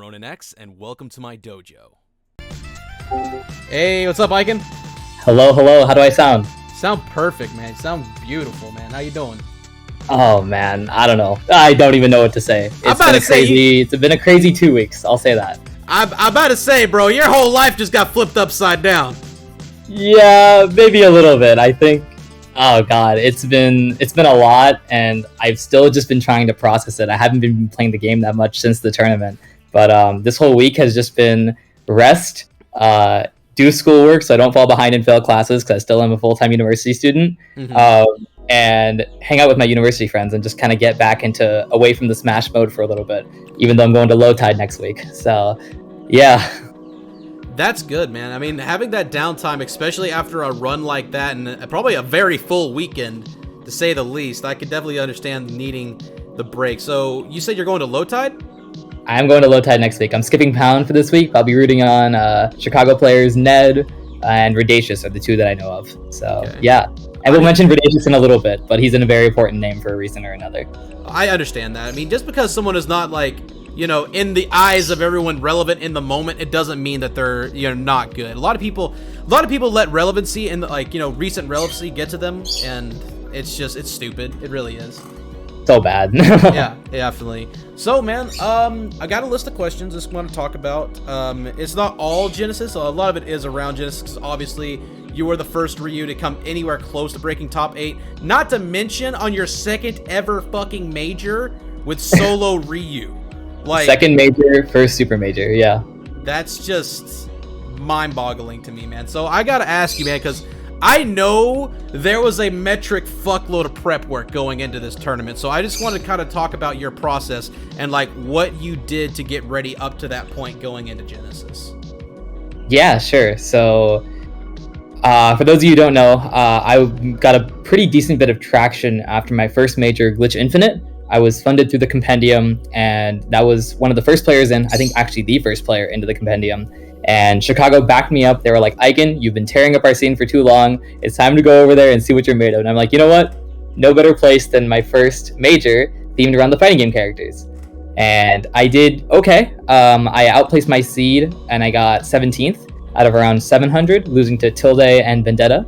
Ronan X, and welcome to my dojo. Hey, what's up, Ikan? Hello. How do I sound? Sound perfect, man. Sound beautiful, man. How you doing? Oh man, I don't know. I don't even know what to say. It's been a crazy 2 weeks. I'll say that. I'm about to say, bro, your whole life just got flipped upside down. Yeah, maybe a little bit. I think. Oh god, it's been a lot, and I've still just been trying to process it. I haven't been playing the game that much since the tournament, but this whole week has just been rest, do schoolwork so I don't fall behind and fail classes because I still am a full-time university student, and hang out with my university friends and just kind of get back away from the Smash mode for a little bit, even though I'm going to Low Tide next week. So, yeah. That's good, man. I mean, having that downtime, especially after a run like that, and probably a very full weekend, to say the least, I could definitely understand needing the break. So, you said you're going to Low Tide? I'm going to Low Tide next week. I'm skipping Pound for this week. I'll be rooting on Chicago players Ned and Radacious are the two that I know of. So, okay. Yeah. And we'll mention Radacious in a little bit, but he's in a very important name for a reason or another. I understand that. I mean, just because someone is not, like, you know, in the eyes of everyone relevant in the moment, it doesn't mean that they're, you know, not good. A lot of people let relevancy and, like, you know, recent relevancy get to them, and it's stupid. It really is. So bad. Yeah, definitely. So, man, I got a list of questions I just want to talk about. It's not all Genesis. So a lot of it is around Genesis, because obviously you were the first Ryu to come anywhere close to breaking top 8. Not to mention on your second ever fucking major with solo Ryu. Like, second major, first super major, yeah. That's just mind-boggling to me, man. So I gotta ask you, man, because I know there was a metric fuckload of prep work going into this tournament. So I just want to kind of talk about your process and, like, what you did to get ready up to that point going into Genesis. Yeah, sure. So for those of you who don't know, I got a pretty decent bit of traction after my first major, Glitch Infinite. I was funded through the compendium, and that was one of the first players in, I think actually the first player into the compendium. And Chicago backed me up. They were like, Ikan, you've been tearing up our scene for too long. It's time to go over there and see what you're made of. And I'm like, you know what? No better place than my first major themed around the fighting game characters. And I did okay. I outplaced my seed, and I got 17th out of around 700, losing to Tilde and Vendetta.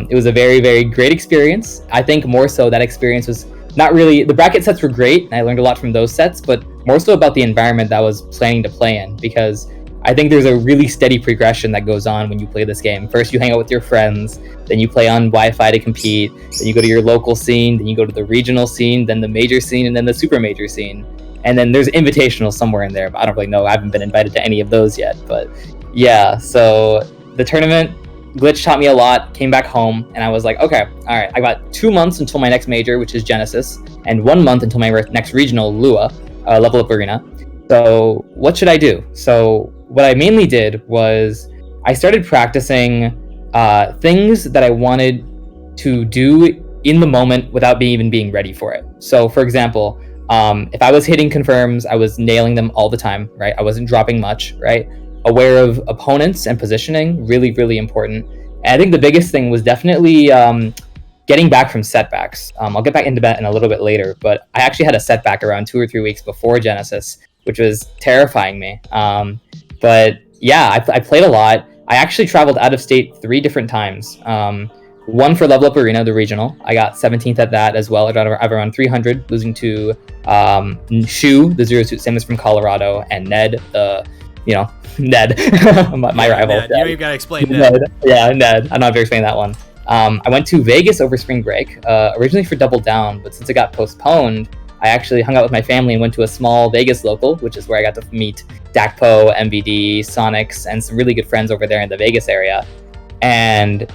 It was a very, very great experience. I think more so that experience was not really, the bracket sets were great, and I learned a lot from those sets, but more so about the environment that I was planning to play in, because I think there's a really steady progression that goes on when you play this game. First, you hang out with your friends, then you play on Wi-Fi to compete, then you go to your local scene, then you go to the regional scene, then the major scene, and then the super major scene. And then there's invitational somewhere in there, but I don't really know. I haven't been invited to any of those yet, but yeah, so the tournament, Glitch taught me a lot, came back home, and I was like, okay, all right, I got 2 months until my next major, which is Genesis, and 1 month until my next regional, Lua, Level Up Arena. So what should I do? So what I mainly did was I started practicing things that I wanted to do in the moment without even being ready for it. So for example, if I was hitting confirms, I was nailing them all the time, right? I wasn't dropping much, right? Aware of opponents and positioning, really, really important. And I think the biggest thing was definitely getting back from setbacks. I'll get back into that in a little bit later, but I actually had a setback around 2 or 3 weeks before Genesis, which was terrifying me. But yeah, I played a lot. I actually traveled out of state 3 different times. One for Level Up Arena, the regional. I got 17th at that as well, around 300, losing to Shu, the Zero Suit Samus from Colorado, and Ned, Ned, my rival. Ned. You don't even gotta explain Ned. Yeah, Ned. I'm not very explaining that one. I went to Vegas over spring break, originally for Double Down, but since it got postponed, I actually hung out with my family and went to a small Vegas local, which is where I got to meet Dakpo, MVD, Sonics, and some really good friends over there in the Vegas area. And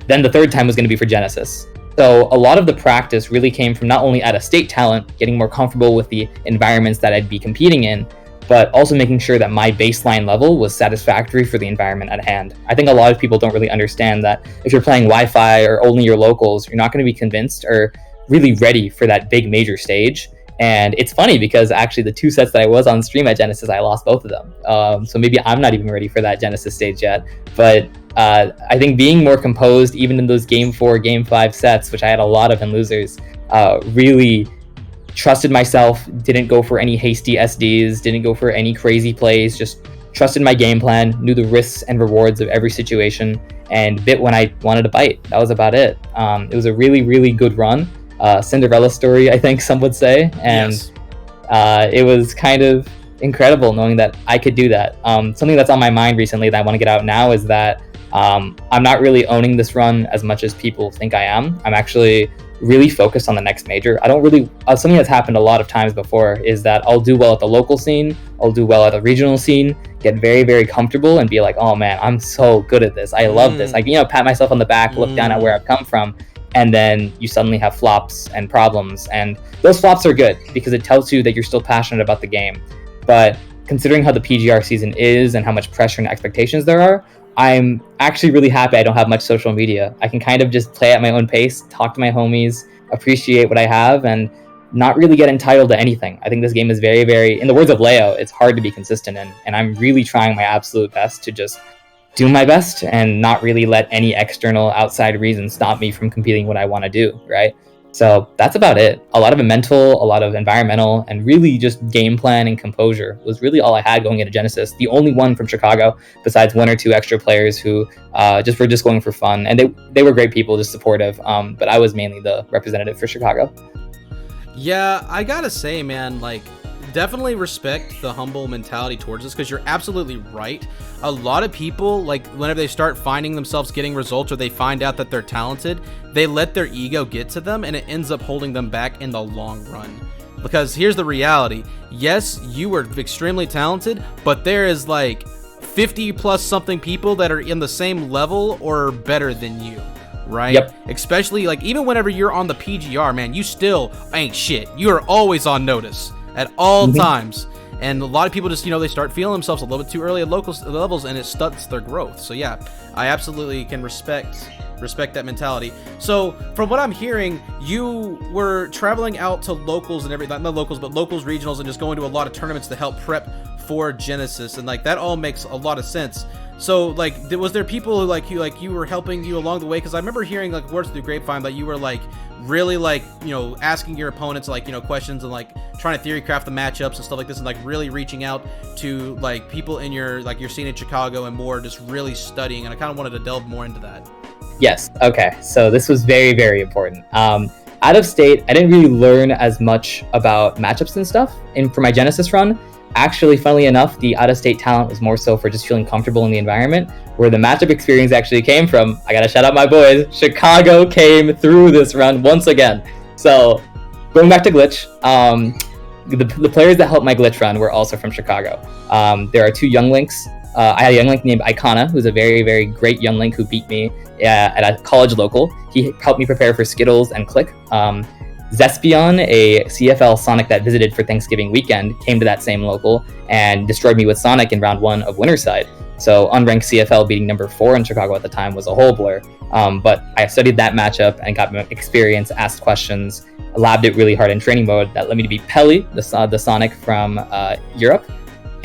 then the third time was going to be for Genesis. So a lot of the practice really came from not only out-of-state talent, getting more comfortable with the environments that I'd be competing in, but also making sure that my baseline level was satisfactory for the environment at hand. I think a lot of people don't really understand that if you're playing Wi-Fi or only your locals, you're not going to be convinced or really ready for that big major stage. And it's funny because actually the 2 sets that I was on stream at Genesis, I lost both of them. So maybe I'm not even ready for that Genesis stage yet. But I think being more composed, even in those Game 4, Game 5 sets, which I had a lot of in losers, really trusted myself, didn't go for any hasty SDs, didn't go for any crazy plays, just trusted my game plan, knew the risks and rewards of every situation, and bit when I wanted to bite. That was about it. It was a really, really good run. Cinderella story, I think some would say. And Yes. It was kind of incredible knowing that I could do that. Something that's on my mind recently that I want to get out now is that I'm not really owning this run as much as people think I am. I'm actually really focused on the next major. I don't really, something that's happened a lot of times before is that I'll do well at the local scene, I'll do well at the regional scene, get very, very comfortable and be like, oh man, I'm so good at this. I love this. Like, pat myself on the back, look down at where I've come from. And then you suddenly have flops and problems. And those flops are good because it tells you that you're still passionate about the game. But considering how the PGR season is and how much pressure and expectations there are, I'm actually really happy I don't have much social media. I can kind of just play at my own pace, talk to my homies, appreciate what I have, and not really get entitled to anything. I think this game is very, very, in the words of Leo, it's hard to be consistent in. And I'm really trying my absolute best to just do my best and not really let any external outside reasons stop me from competing what I want to do, right? So that's about it. A lot of mental, a lot of environmental, and really just game plan and composure was really all I had going into Genesis. The only one from Chicago, besides one or two extra players who were just going for fun. And they were great people, just supportive. But I was mainly the representative for Chicago. Yeah, I gotta say, man, like, definitely respect the humble mentality towards this, because you're absolutely right. A lot of people, like, whenever they start finding themselves getting results or they find out that they're talented, they let their ego get to them, and it ends up holding them back in the long run. Because here's the reality. Yes, you are extremely talented, but there is like 50 plus something people that are in the same level or better than you. Right? Yep. Especially, like, even whenever you're on the PGR, man, you still ain't shit. You are always on notice at all times. And a lot of people just, they start feeling themselves a little bit too early at local levels, and it stunts their growth. So yeah, I absolutely can respect that mentality. So from what I'm hearing, you were traveling out to locals and everything, not locals, but locals, regionals, and just going to a lot of tournaments to help prep for Genesis. And like, that all makes a lot of sense. So, like, was there people who you were helping you along the way? Because I remember hearing, like, words through grapevine that you were, like, really, like, asking your opponents, like, questions and, like, trying to theory craft the matchups and stuff like this, and, like, really reaching out to, like, people in your scene in Chicago and more, just really studying. And I kind of wanted to delve more into that. Yes. Okay. So this was very, very important. Out of state, I didn't really learn as much about matchups and stuff. And for my Genesis run, actually, funnily enough, the out-of-state talent was more so for just feeling comfortable in the environment. Where the matchup experience actually came from, I gotta shout out my boys, Chicago came through this run once again. So, going back to Glitch, the players that helped my Glitch run were also from Chicago. There are two young links. I had a young link named Ikan, who's a very, very great young link who beat me at a college local. He helped me prepare for Skittles and Click. Zespion, a CFL Sonic that visited for Thanksgiving weekend, came to that same local and destroyed me with Sonic in round 1 of Winterside. So unranked CFL beating number 4 in Chicago at the time was a whole blur. But I studied that matchup and got experience, asked questions, labbed it really hard in training mode. That led me to beat Pelly, the Sonic from Europe.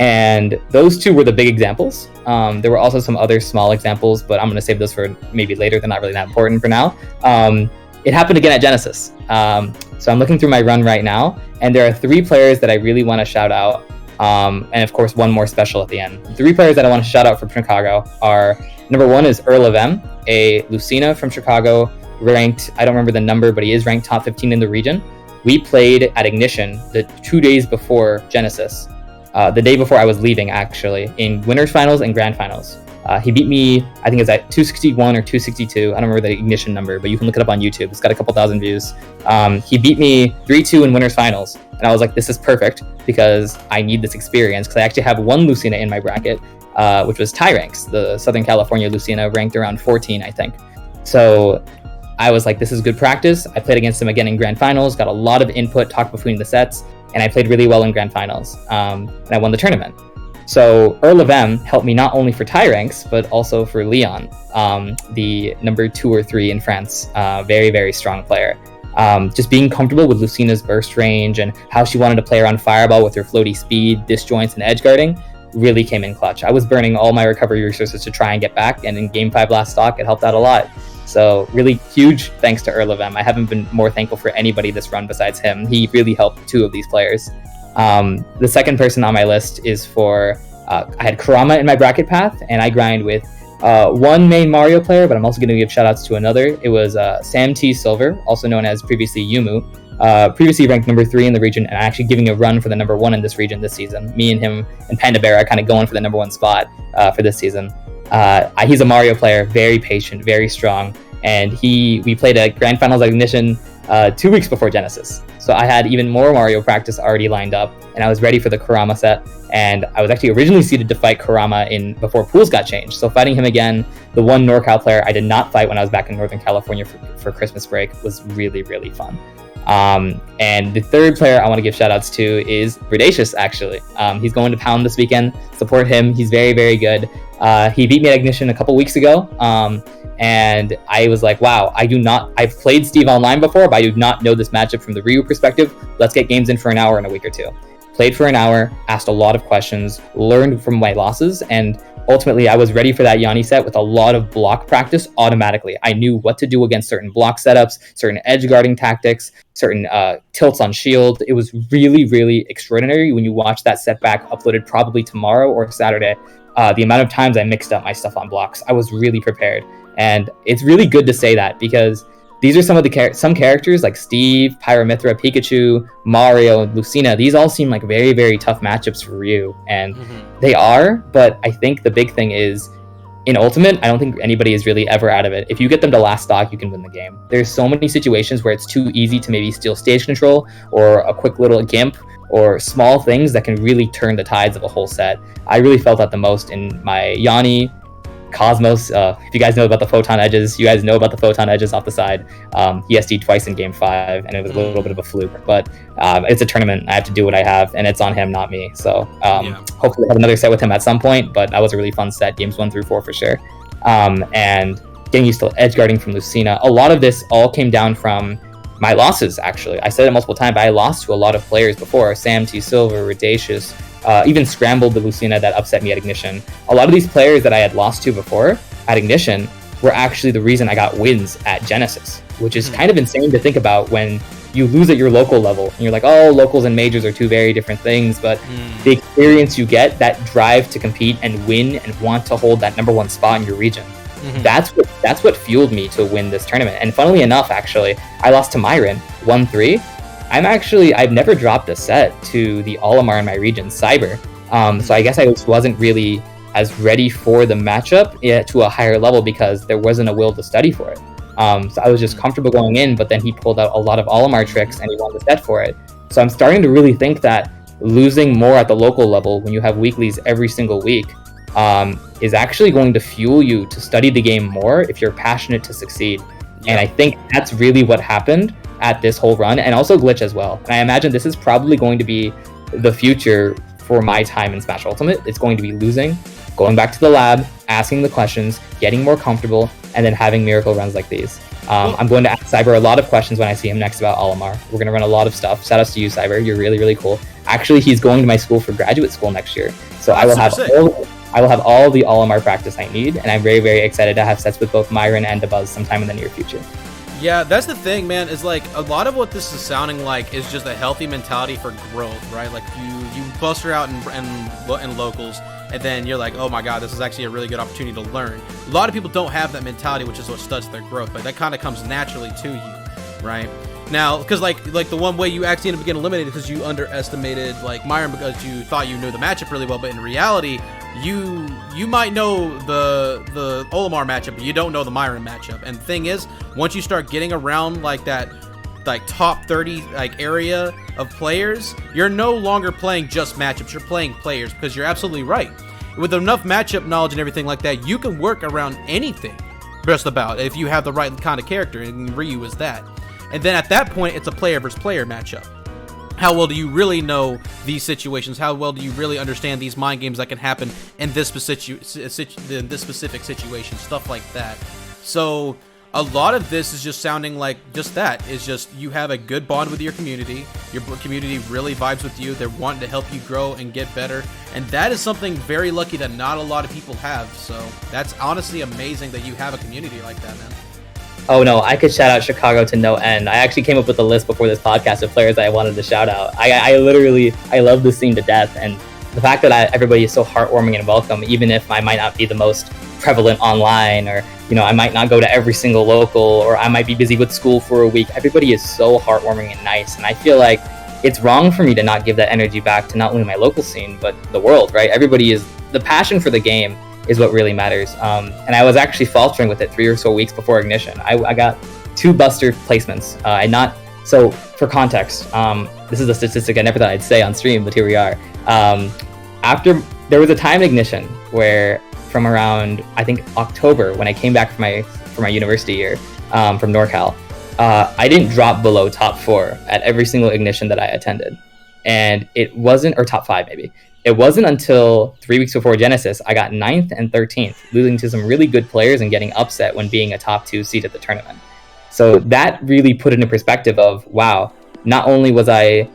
And those two were the big examples. There were also some other small examples, but I'm going to save those for maybe later. They're not really that important for now. It happened again at Genesis. So I'm looking through my run right now, and there are 3 players that I really want to shout out. And of course, one more special at the end. 3 players that I want to shout out from Chicago are, number 1 is Earl of M, a Lucina from Chicago, ranked, I don't remember the number, but he is ranked top 15 in the region. We played at Ignition the 2 days before Genesis. The day before I was leaving, actually, in winners finals and grand finals. He beat me, I think it's at 261 or 262. I don't remember the Ignition number, but you can look it up on YouTube. It's got a couple thousand views. He beat me 3-2 in winners finals. And I was like, this is perfect because I need this experience, because I actually have one Lucina in my bracket, which was tie ranks, the Southern California Lucina, ranked around 14, I think. So I was like, this is good practice. I played against him again in grand finals, got a lot of input, talked between the sets, and I played really well in grand finals. And I won the tournament. So Earl of M helped me not only for tie ranks, but also for Leon, the number 2 or 3 in France. Very, very strong player. Just being comfortable with Lucina's burst range and how she wanted to play around Fireball with her floaty speed, disjoints, and edge guarding really came in clutch. I was burning all my recovery resources to try and get back, and in Game 5 last stock, it helped out a lot. So really huge thanks to Earl of M. I haven't been more thankful for anybody this run besides him. He really helped 2 of these players. The second person on my list is for, I had Kurama in my bracket path, and I grind with one main Mario player, but I'm also going to give shoutouts to another. It was Sam T. Silver, also known as previously Yumu, previously ranked number 3 in the region, and actually giving a run for the number 1 in this region this season. Me and him and Panda Bear are kind of going for the number 1 spot for this season. He's a Mario player, very patient, very strong, and we played a Grand Finals at Ignition 2 weeks before Genesis. So I had even more Mario practice already lined up, and I was ready for the Kurama set. And I was actually originally seeded to fight Kurama before pools got changed. So fighting him again, the one NorCal player I did not fight when I was back in Northern California for Christmas break, was really, really fun. And the third player I want to give shout outs to is Predacious, actually. He's going to Pound this weekend. Support him. He's very, very good. He beat me at Ignition a couple weeks ago. And I was like, wow, I've played Steve online before, but I do not know this matchup from the Ryu perspective. Let's get games in for an hour in a week or 2. Played for an hour, asked a lot of questions, learned from my losses, and ultimately I was ready for that Yanni set with a lot of block practice automatically. I knew what to do against certain block setups, certain edge guarding tactics, certain tilts on shield. It was really, really extraordinary when you watch that set back uploaded probably tomorrow or Saturday. The amount of times I mixed up my stuff on blocks, I was really prepared. And it's really good to say that, because these are some of some characters like Steve, Pyramithra, Pikachu, Mario, and Lucina. These all seem like very, very tough matchups for Ryu, and they are. But I think the big thing is, in Ultimate, I don't think anybody is really ever out of it. If you get them to last stock, you can win the game. There's so many situations where it's too easy to maybe steal stage control or a quick little gimp or small things that can really turn the tides of a whole set. I really felt that the most in my Yanni, Cosmos. If you guys know about the photon edges, you guys know about the photon edges off the side. He SD'd twice in game 5, and it was a little bit of a fluke, but it's a tournament. I have to do what I have, and it's on him, not me. So hopefully I'll have another set with him at some point, but that was a really fun set, games 1 through 4 for sure. And getting used to edge guarding from Lucina. A lot of this all came down from my losses, actually. I said it multiple times, but I lost to a lot of players before. Sam T. Silver, Audacious, even scrambled the Lucina that upset me at Ignition. A lot of these players that I had lost to before at Ignition were actually the reason I got wins at Genesis, which is kind of insane to think about when you lose at your local level. And you're like, oh, locals and majors are 2 very different things, but the experience you get, that drive to compete and win and want to hold that number 1 spot in your region, that's what fueled me to win this tournament. And funnily enough, actually, I lost to Myron 1-3. I've never dropped a set to the Olimar in my region, Cyber. So I guess I wasn't really as ready for the matchup to a higher level because there wasn't a will to study for it. So I was just comfortable going in, but then he pulled out a lot of Olimar tricks and he won the set for it. So I'm starting to really think that losing more at the local level when you have weeklies every single week is actually going to fuel you to study the game more if you're passionate to succeed. And I think that's really what happened at this whole run, and also Glitch as well. And I imagine this is probably going to be the future for my time in Smash Ultimate. It's going to be losing, going back to the lab, asking the questions, getting more comfortable, and then having miracle runs like these. I'm going to ask Cyber a lot of questions when I see him next about Olimar. We're going to run a lot of stuff. Shout outs to you, Cyber. You're really, really cool. Actually, he's going to my school for graduate school next year. So I will have all the Olimar practice I need, and I'm very, very excited to have sets with both Myron and Dabuz sometime in the near future. Yeah, that's the thing, man, is like a lot of what this is sounding like is just a healthy mentality for growth, right? Like you bust her out in locals, and then you're like, oh my god, this is actually a really good opportunity to learn. A lot of people don't have that mentality, which is what studs their growth, but that kind of comes naturally to you, right? Now, because like the one way you actually end up getting eliminated because you underestimated like Myron because you thought you knew the matchup really well, but in reality, you might know the Olimar matchup, but you don't know the Myron matchup. And the thing is, once you start getting around like that, like top 30 like area of players, you're no longer playing just matchups. You're playing players, because you're absolutely right. With enough matchup knowledge and everything like that, you can work around anything, just about, if you have the right kind of character, and Ryu is that. And then at that point, it's a player versus player matchup. How well do you really know these situations? How well do you really understand these mind games that can happen in this specific situation? Stuff like that. So a lot of this is just sounding like just that. It's just you have a good bond with your community. Your community really vibes with you. They're wanting to help you grow and get better. And that is something very lucky that not a lot of people have. So that's honestly amazing that you have a community like that, man. Oh no, I could shout out Chicago to no end. I actually came up with a list before this podcast of players that I wanted to shout out. I literally, I love this scene to death, and the fact that everybody is so heartwarming and welcome, even if I might not be the most prevalent online, or I might not go to every single local, or I might be busy with school for a week. Everybody is so heartwarming and nice, and I feel like it's wrong for me to not give that energy back to not only my local scene but the world, right? Everybody is, the passion for the game is what really matters. And I was actually faltering with it 3 or so weeks before Ignition. I got 2 buster placements. So for context, this is a statistic I never thought I'd say on stream, but here we are. After, there was a time in Ignition where from around, I think October, when I came back for my university year from NorCal, I didn't drop below top 4 at every single Ignition that I attended. And it wasn't, or top 5 maybe. It wasn't until 3 weeks before Genesis, I got 9th and 13th, losing to some really good players and getting upset when being a top 2 seed at the tournament. So that really put it in perspective of, wow, not only was I,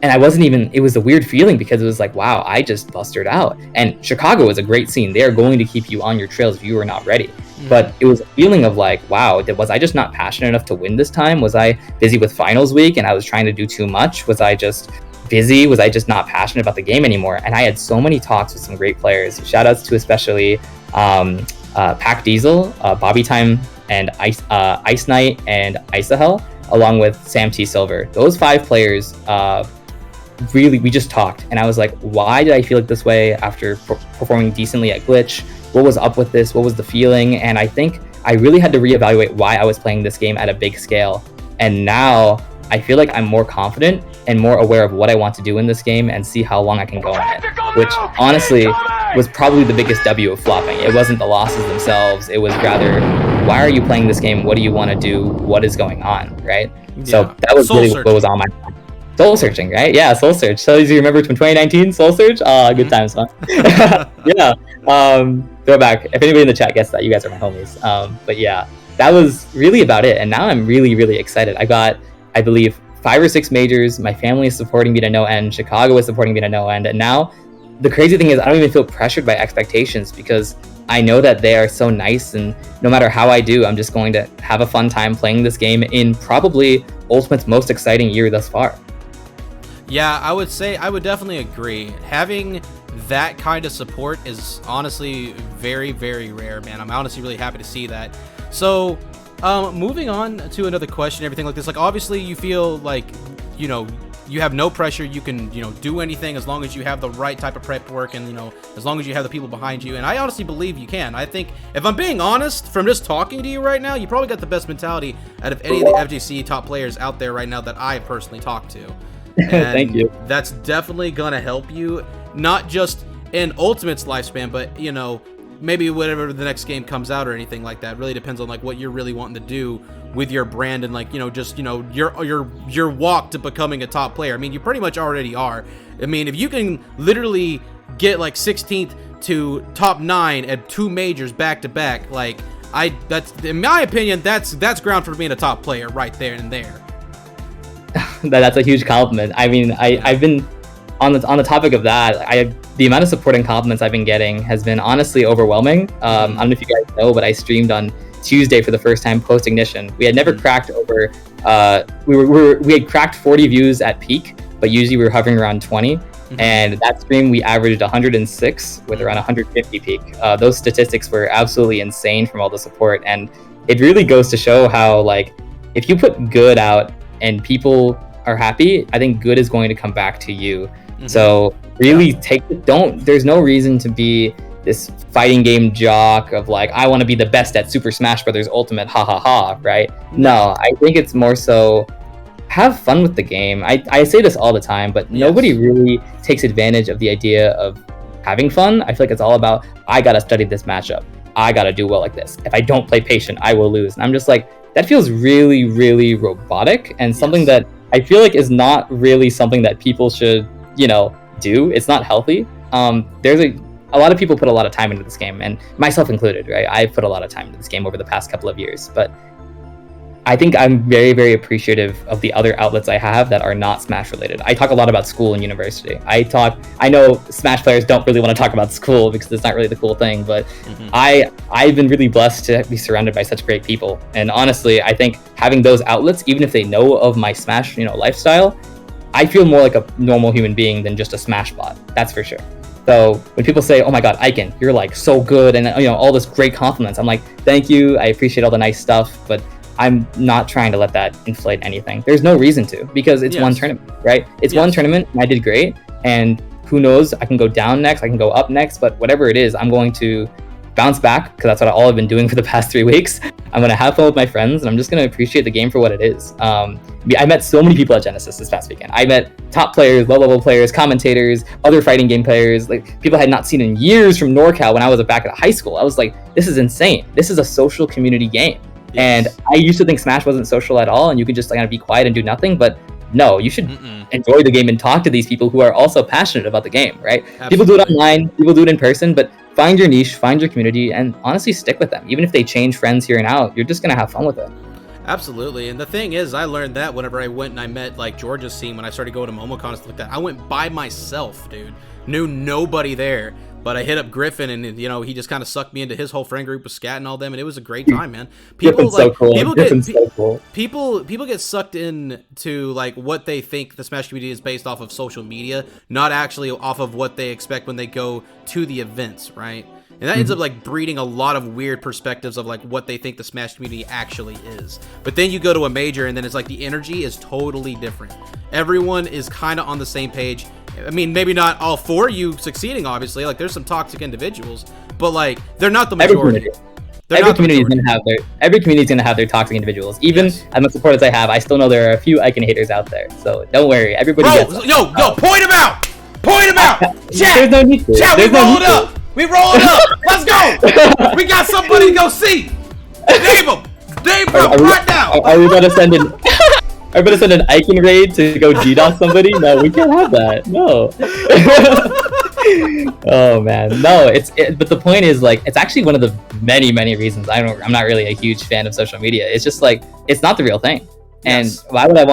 and I wasn't even, it was a weird feeling because it was like, wow, I just busted out. And Chicago is a great scene. They are going to keep you on your trails if you are not ready. But it was a feeling of like, wow, was I just not passionate enough to win this time? Was I busy with finals week and I was trying to do too much? Was I just busy? Was I just not passionate about the game anymore? And I had so many talks with some great players. Shout outs to especially Pac Diesel, Bobby Time, and Ice Knight and Isahel, along with Sam T. Silver. Those 5 players, really, we just talked. And I was like, why did I feel like this way after performing decently at Glitch? What was up with this? What was the feeling? And I think I really had to reevaluate why I was playing this game at a big scale. And now I feel like I'm more confident and more aware of what I want to do in this game and see how long I can go in it, which honestly was probably the biggest W of flopping. It wasn't the losses themselves. It was rather, why are you playing this game? What do you want to do? What is going on, right? Yeah. So that was really what was on my mind. Soul searching, right? Yeah, Soul Search. So as you remember from 2019, Soul Search? Good times, huh? Yeah. Throwback. If anybody in the chat gets that, you guys are my homies. But yeah, that was really about it. And now I'm really, really excited. I got, I believe, 5 or 6 majors. My family is supporting me to no end. Chicago is supporting me to no end. And now the crazy thing is I don't even feel pressured by expectations because I know that they are so nice, and no matter how I do, I'm just going to have a fun time playing this game in probably Ultimate's most exciting year thus far. Yeah, I would definitely agree. Having that kind of support is honestly very, very rare, man. I'm honestly really happy to see that. So, moving on to another question, everything like this, like obviously you feel like, you have no pressure. You can, do anything as long as you have the right type of prep work and, as long as you have the people behind you. And I honestly believe you can. I think, if I'm being honest, from just talking to you right now, you probably got the best mentality out of any of the FGC top players out there right now that I personally talked to. Thank you. That's definitely going to help you, not just in Ultimate's lifespan, but, maybe whatever the next game comes out or anything like that. Really depends on like what you're really wanting to do with your brand and like, just, your walk to becoming a top player. I mean, you pretty much already are. I mean, if you can literally get like 16th to top 9 at 2 majors back to back, like that's, in my opinion, that's ground for being a top player right there and there. That's a huge compliment. I mean, I've been on the topic of that. The amount of support and compliments I've been getting has been honestly overwhelming. I don't know if you guys know, but I streamed on Tuesday for the first time post Ignition. We had never cracked over. We had cracked 40 views at peak, but usually we were hovering around 20. And that stream we averaged 106 with around 150 peak. Those statistics were absolutely insane from all the support, and it really goes to show how like if you put good out and people are happy, I think good is going to come back to you. So really there's no reason to be this fighting game jock of like, I want to be the best at Super Smash Brothers Ultimate, ha ha ha, right? No, I think it's more so have fun with the game. I say this all the time, but nobody really takes advantage of the idea of having fun. I feel like it's all about, I gotta study this matchup. I gotta do well like this. If I don't play patient, I will lose. And I'm just like, that feels really, really robotic and something that I feel like is not really something that people should, do. It's not healthy. There's a lot of people put a lot of time into this game, and myself included, right? I've put a lot of time into this game over the past couple of years, but I think I'm very, very appreciative of the other outlets I have that are not Smash related. I talk a lot about school and university. I know Smash players don't really want to talk about school because it's not really the cool thing, but I've been really blessed to be surrounded by such great people. And honestly, I think having those outlets, even if they know of my Smash, lifestyle, I feel more like a normal human being than just a Smash bot. That's for sure. So when people say, "Oh my God, Ikan, you're like so good," and all this great compliments, I'm like, "Thank you. I appreciate all the nice stuff," but I'm not trying to let that inflate anything. There's no reason to, because it's one tournament, right? It's one tournament, and I did great. And who knows, I can go down next, I can go up next, but whatever it is, I'm going to bounce back, because that's what I've been doing for the past 3 weeks. I'm going to have fun with my friends, and I'm just going to appreciate the game for what it is. I met so many people at Genesis this past weekend. I met top players, low-level players, commentators, other fighting game players, like people I had not seen in years from NorCal when I was back at high school. I was like, this is insane. This is a social community game. And I used to think Smash wasn't social at all, and you could just kind of be quiet and do nothing. But no, you should enjoy the game and talk to these people who are also passionate about the game, right? Absolutely. People do it online, people do it in person, but find your niche, find your community, and honestly stick with them. Even if they change friends here and out, you're just going to have fun with it. Absolutely. And the thing is, I learned that whenever I went and I met like Georgia's scene, when I started going to MomoCon and stuff like that. I went by myself, dude. Knew nobody there. But I hit up Griffin, and he just kind of sucked me into his whole friend group with Scat and all them, and it was a great time, man. People people get sucked into like what they think the Smash community is based off of social media, not actually off of what they expect when they go to the events, right? And that ends up like breeding a lot of weird perspectives of like what they think the Smash community actually is. But then you go to a major, and then it's like the energy is totally different. Everyone is kind of on the same page. I mean, maybe not all for you succeeding, obviously. Like, there's some toxic individuals, but like, they're not the majority. Every community is gonna have their toxic individuals. Even as much support as I have, I still know there are a few Ikan haters out there. So don't worry, everybody. Yo, point them out. Point them out. Chat. There's no need to. Chat. We roll it up. We roll it up. Let's go. We got somebody to go see. Name them. Name them right now. Are we about to send an? Are we going to send an Ikan raid to go DDoS somebody? No, we can't have that. No. Oh man, no. But the point is, like, it's actually one of the many reasons I'm not really a huge fan of social media. It's just like, it's not the real thing. And why would I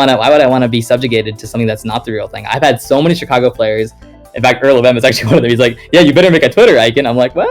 want to be subjugated to something that's not the real thing? I've had so many Chicago players. In fact, Earl of M is actually one of them. He's like, "Yeah, you better make a Twitter Ikan." I'm like, well,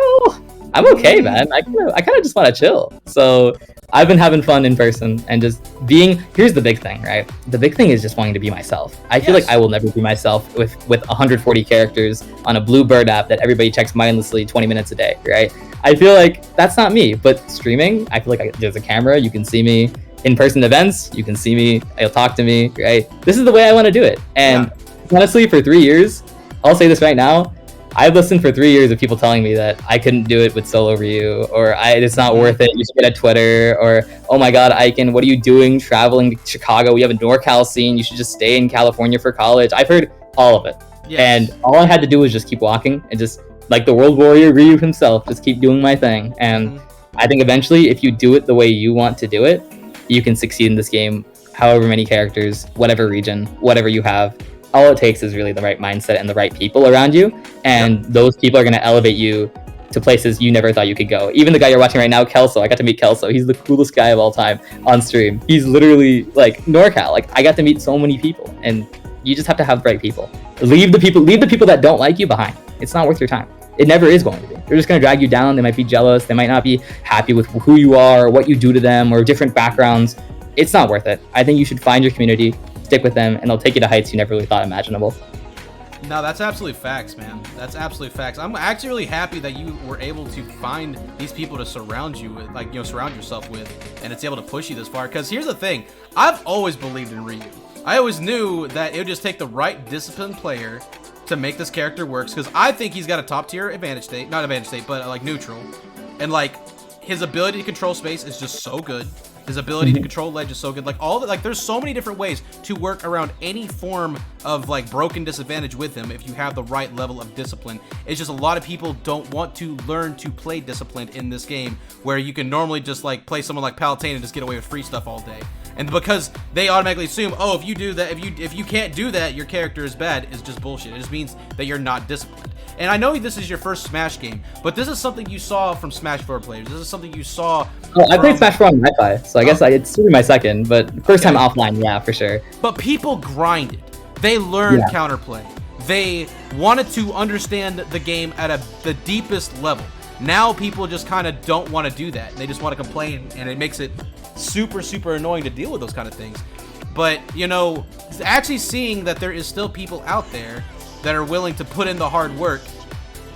I'm okay, man. I kind of just want to chill. So I've been having fun in person and just being. Here's the big thing, right? The big thing is just wanting to be myself. I feel like I will never be myself with 140 characters on a blue bird app that everybody checks mindlessly 20 minutes a day, right? I feel like that's not me. But streaming, I feel like there's a camera. You can see me. In-person events, you can see me. You'll talk to me, right? This is the way I want to do it. And honestly, for 3 years, I'll say this right now. I've listened for 3 years of people telling me that I couldn't do it with solo Ryu, or it's not worth it, you should get a Twitter, or oh my god, Ikan, what are you doing traveling to Chicago? We have a NorCal scene, you should just stay in California for college. I've heard all of it. And all I had to do was just keep walking and just, like the World Warrior Ryu himself, just keep doing my thing. And I think eventually, if you do it the way you want to do it, you can succeed in this game, however many characters, whatever region, whatever you have. All it takes is really the right mindset and the right people around you, and those people are going to elevate you to places you never thought you could go. Even the guy you're watching right now, Kelso, I got to meet Kelso. He's the coolest guy of all time on stream. He's literally like NorCal. Like, I got to meet so many people, and you just have to have the right people. Leave the people that don't like you behind. It's not worth your time. It never is going to be. They're just going to drag you down. They might be jealous. They might not be happy with who you are or what you do to them or different backgrounds. It's not worth it. I think you should find your community, stick with them, and they'll take you to heights you never really thought imaginable. No, that's absolutely facts, man. That's absolute facts. I'm actually really happy that you were able to find these people to surround you with, like, surround yourself with, and it's able to push you this far. Because here's the thing, I've always believed in Ryu. I always knew that it would just take the right disciplined player to make this character work. Because I think he's got a top tier advantage state, not advantage state, but like neutral, and like his ability to control space is just so good. His ability to control ledge is so good. Like, all the, like, there's so many different ways to work around any form of like broken disadvantage with him if you have the right level of discipline. It's just a lot of people don't want to learn to play disciplined in this game, where you can normally just like play someone like Palutena and just get away with free stuff all day. And because they automatically assume, oh, if you do that, if you can't do that, your character is bad, is just bullshit. It just means that you're not disciplined. And I know this is your first Smash game, but this is something you saw from Smash 4 players. This is something you saw. Well, I played Smash 4 on Wi-Fi, so I guess it's really my second, but first time offline, yeah, for sure. But people grinded. They learned counterplay. They wanted to understand the game at the deepest level. Now people just kind of don't want to do that. They just want to complain, and it makes it super, super annoying to deal with those kind of things. But, you know, actually seeing that there is still people out there that are willing to put in the hard work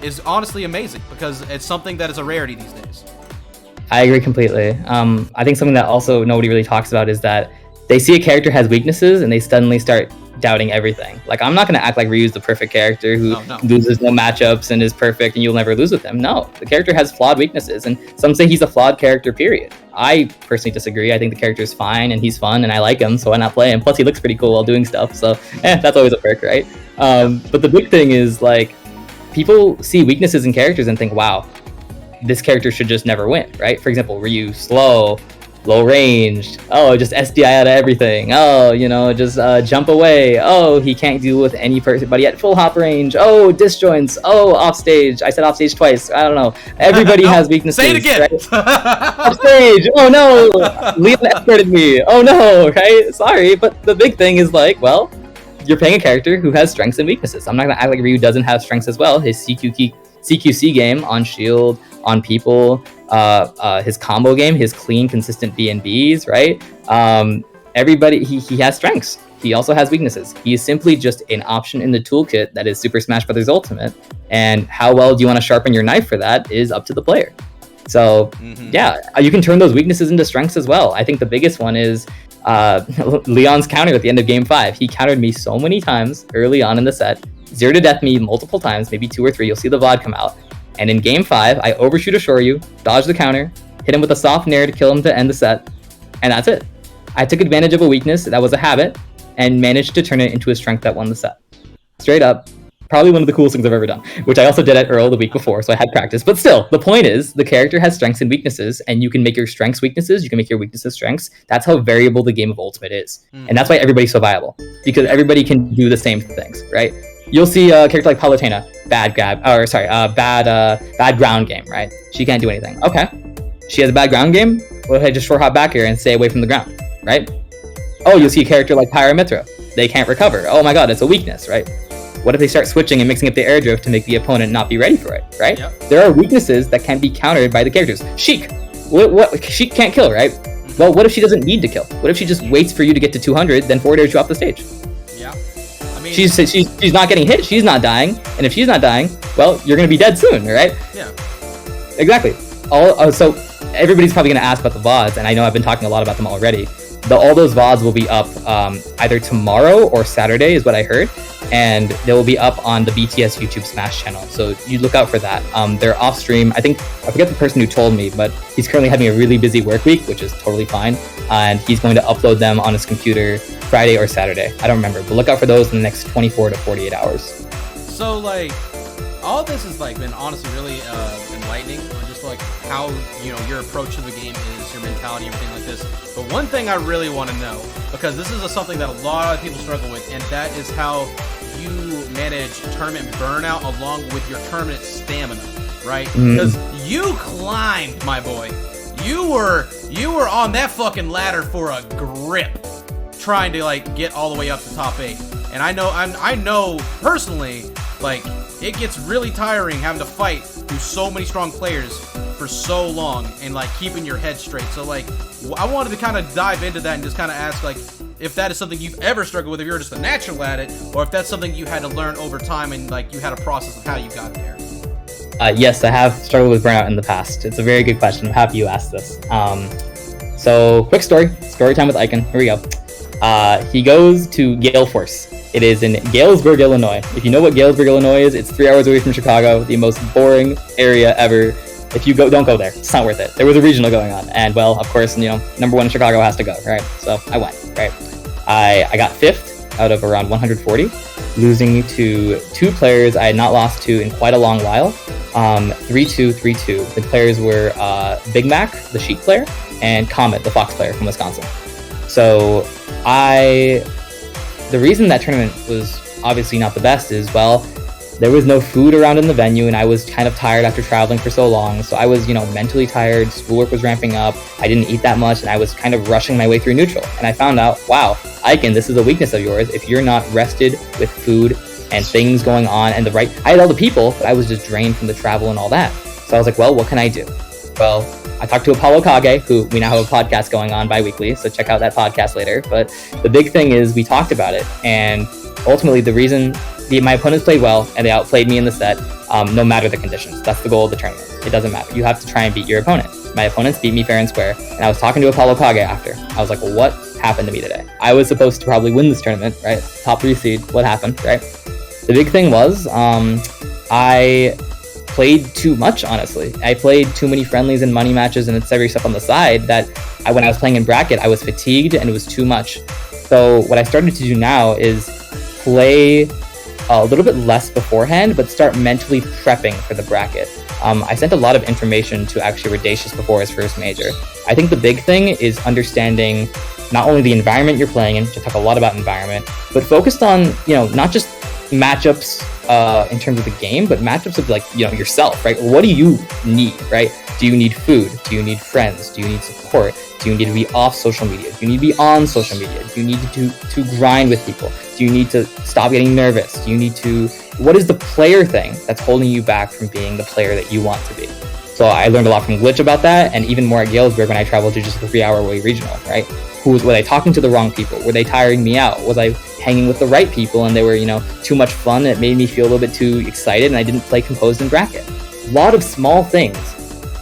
is honestly amazing, because it's something that is a rarity these days. I agree completely. I think something that also nobody really talks about is that they see a character has weaknesses and they suddenly start doubting everything. Like, I'm not going to act like Ryu's the perfect character who loses no matchups and is perfect and you'll never lose with him. No, the character has flawed weaknesses, and some say he's a flawed character, period. I personally disagree. I think the character is fine and he's fun and I like him, so why not play him? Plus, he looks pretty cool while doing stuff, so that's always a perk, right? But the big thing is, like, people see weaknesses in characters and think, wow, this character should just never win, right? For example, Ryu, slow, low ranged, oh, just SDI out of everything, oh, you know, just jump away, oh, he can't deal with any person, but he had full hop range, oh, disjoints, oh, off stage, I said off stage twice, I don't know, everybody has weaknesses. Say it again! Right? Off stage, oh no, Leon escorted me, oh no, right, sorry, but the big thing is, like, well, you're playing a character who has strengths and weaknesses. I'm not gonna act like Ryu doesn't have strengths as well. His CQC game on shield, on people, his combo game, his clean, consistent B&Bs, right? Everybody, he has strengths. He also has weaknesses. He is simply just an option in the toolkit that is Super Smash Bros. Ultimate. And how well do you want to sharpen your knife for that is up to the player. So, yeah, you can turn those weaknesses into strengths as well. I think the biggest one is Leon's counter at the end of Game 5. He countered me so many times early on in the set, 0 to death me multiple times, maybe 2 or 3. You'll see the VOD come out. And in Game 5, I overshoot a Shoryu, dodge the counter, hit him with a soft nair to kill him to end the set, and that's it. I took advantage of a weakness that was a habit and managed to turn it into a strength that won the set. Straight up, probably one of the coolest things I've ever done, which I also did at Earl the week before, so I had practice. But still, the point is, the character has strengths and weaknesses, and you can make your strengths weaknesses, you can make your weaknesses strengths. That's how variable the game of Ultimate is. And that's why everybody's so viable, because everybody can do the same things, right? You'll see a character like Palutena, bad ground game, right? She can't do anything. Okay, she has a bad ground game. What if I just short hop back here and stay away from the ground, right? Oh, you'll see a character like Pyramithra. They can't recover. Oh my god, it's a weakness, right? What if they start switching and mixing up the air drift to make the opponent not be ready for it, right? Yep. There are weaknesses that can be countered by the characters. Sheik, what Sheik can't kill, right? Well, what if she doesn't need to kill? What if she just waits for you to get to 200, then forward airs you off the stage? Yeah. I mean, she's not getting hit, she's not dying, and if she's not dying, well, you're gonna be dead soon, right? Yeah. Exactly. So everybody's probably gonna ask about the VODs, and I know I've been talking a lot about them already. All those VODs will be up either tomorrow or Saturday is what I heard, and they will be up on the BTS YouTube Smash channel, so you look out for that. They're off stream. I forget the person who told me, but he's currently having a really busy work week, which is totally fine, and he's going to upload them on his computer Friday or Saturday. I don't remember, but look out for those in the next 24 to 48 hours. So, like, all this has, like, been honestly really enlightening on just, like, how, you know, your approach to the game is, your mentality, everything like this. But one thing I really want to know, because this is something that a lot of people struggle with, and that is how you manage tournament burnout along with your tournament stamina, right? Because you climbed, my boy. You were on that fucking ladder for a grip, trying to, like, get all the way up to top 8. And I know personally, like, it gets really tiring having to fight through so many strong players for so long and, like, keeping your head straight. So, like, I wanted to kind of dive into that and just kind of ask, like, if that is something you've ever struggled with, if you're just a natural at it, or if that's something you had to learn over time and, like, you had a process of how you got there. Yes, I have struggled with burnout in the past. It's a very good question. I'm happy you asked this. So, quick story time with Ikan. Here we go. He goes to Gale Force. It is in Galesburg, Illinois. If you know what Galesburg, Illinois is, it's 3 hours away from Chicago, the most boring area ever. If you don't go there. It's not worth it. There was a regional going on, and, well, of course, you know, number 1 in Chicago has to go, right? So I went, right? I got 5th out of around 140, losing to 2 players I had not lost to in quite a long while. 3-2, 3-2. The players were Big Mac, the Sheik player, and Comet, the Fox player from Wisconsin. So the reason that tournament was obviously not the best is, well, there was no food around in the venue, and I was kind of tired after traveling for so long. So I was, mentally tired. Schoolwork was ramping up. I didn't eat that much, and I was kind of rushing my way through neutral. And I found out, wow, Ikan, this is a weakness of yours. If you're not rested with food and things going on and I had all the people, but I was just drained from the travel and all that. So I was like, well, what can I do? Well, I talked to Apollo Kage, who we now have a podcast going on bi-weekly, so check out that podcast later. But the big thing is we talked about it, and ultimately the reason my opponents played well and they outplayed me in the set, no matter the conditions. That's the goal of the tournament. It doesn't matter. You have to try and beat your opponent. My opponents beat me fair and square, and I was talking to Apollo Kage after. I was like, well, what happened to me today? I was supposed to probably win this tournament, right? Top 3 seed. What happened, right? The big thing was I played too much, honestly. I played too many friendlies and money matches and every stuff on the side that when I was playing in bracket, I was fatigued and it was too much. So what I started to do now is play a little bit less beforehand, but start mentally prepping for the bracket. I sent a lot of information to actually Radacious before his first major. I think the big thing is understanding not only the environment you're playing in, to talk a lot about environment, but focused on, not just matchups in terms of the game, but matchups of yourself, right? What do you need, right? Do you need food? Do you need friends? Do you need support? Do you need to be off social media? Do you need to be on social media? Do you need to grind with people? Do you need to stop getting nervous? Do you need to, what is the player thing that's holding you back from being the player that you want to be? So I learned a lot from Glitch about that, and even more at Galesburg when I traveled to just the 3-hour away regional, right? Was I talking to the wrong people? Were they tiring me out? Was I hanging with the right people and they were, too much fun? It made me feel a little bit too excited and I didn't play composed in bracket. A lot of small things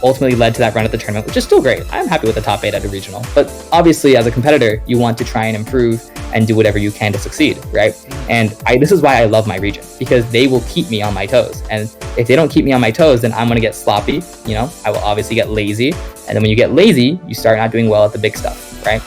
ultimately led to that run at the tournament, which is still great. I'm happy with the top 8 at a regional, but obviously as a competitor, you want to try and improve and do whatever you can to succeed, right? And this is why I love my region, because they will keep me on my toes. And if they don't keep me on my toes, then I'm going to get sloppy. I will obviously get lazy. And then when you get lazy, you start not doing well at the big stuff, right?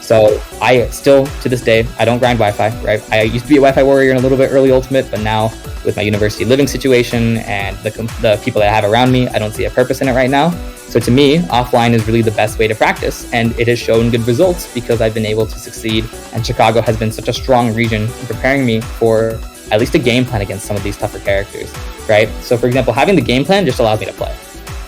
So I still, to this day, I don't grind Wi-Fi, right? I used to be a Wi-Fi warrior in a little bit early Ultimate, but now with my university living situation and the people that I have around me, I don't see a purpose in it right now. So to me, offline is really the best way to practice, and it has shown good results because I've been able to succeed, and Chicago has been such a strong region in preparing me for at least a game plan against some of these tougher characters, right? So for example, having the game plan just allows me to play.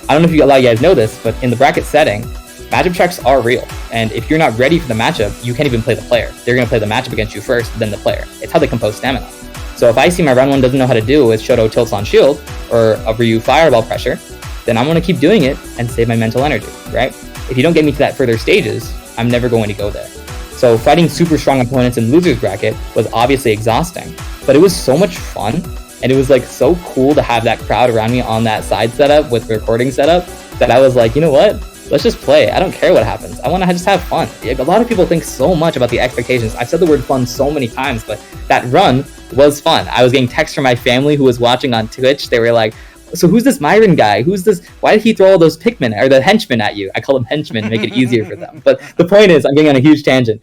I don't know if a lot of you guys know this, but in the bracket setting, matchup checks are real, and if you're not ready for the matchup, you can't even play the player. They're going to play the matchup against you first, then the player. It's how they compose stamina. So if I see my round 1 doesn't know how to do with Shoto tilts on shield or a Ryu fireball pressure, then I'm going to keep doing it and save my mental energy, right? If you don't get me to that further stages, I'm never going to go there. So fighting super strong opponents in losers bracket was obviously exhausting, but it was so much fun, and it was so cool to have that crowd around me on that side setup with the recording setup that I was like, you know what? Let's just play. I don't care what happens. I want to just have fun. A lot of people think so much about the expectations. I've said the word fun so many times, but that run was fun. I was getting texts from my family who was watching on Twitch. They were like, so who's this Myron guy? Who's this? Why did he throw all those Pikmin or the henchmen at you? I call them henchmen to make it easier for them. But the point is, I'm getting on a huge tangent.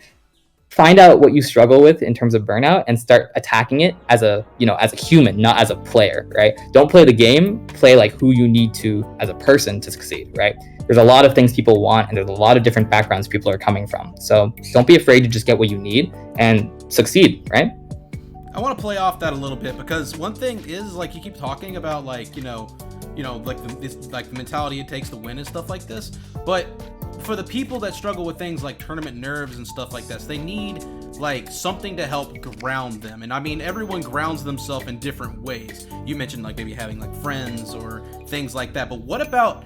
Find out what you struggle with in terms of burnout and start attacking it as a human, not as a player, right? Don't play the game, play like who you need to as a person to succeed, right? There's a lot of things people want, and there's a lot of different backgrounds people are coming from. So don't be afraid to just get what you need and succeed, right? I want to play off that a little bit, because one thing is, you keep talking about, the mentality it takes to win and stuff like this, but for the people that struggle with things like tournament nerves and stuff like this, they need something to help ground them. And I mean, everyone grounds themselves in different ways. You mentioned maybe having friends or things like that, but what about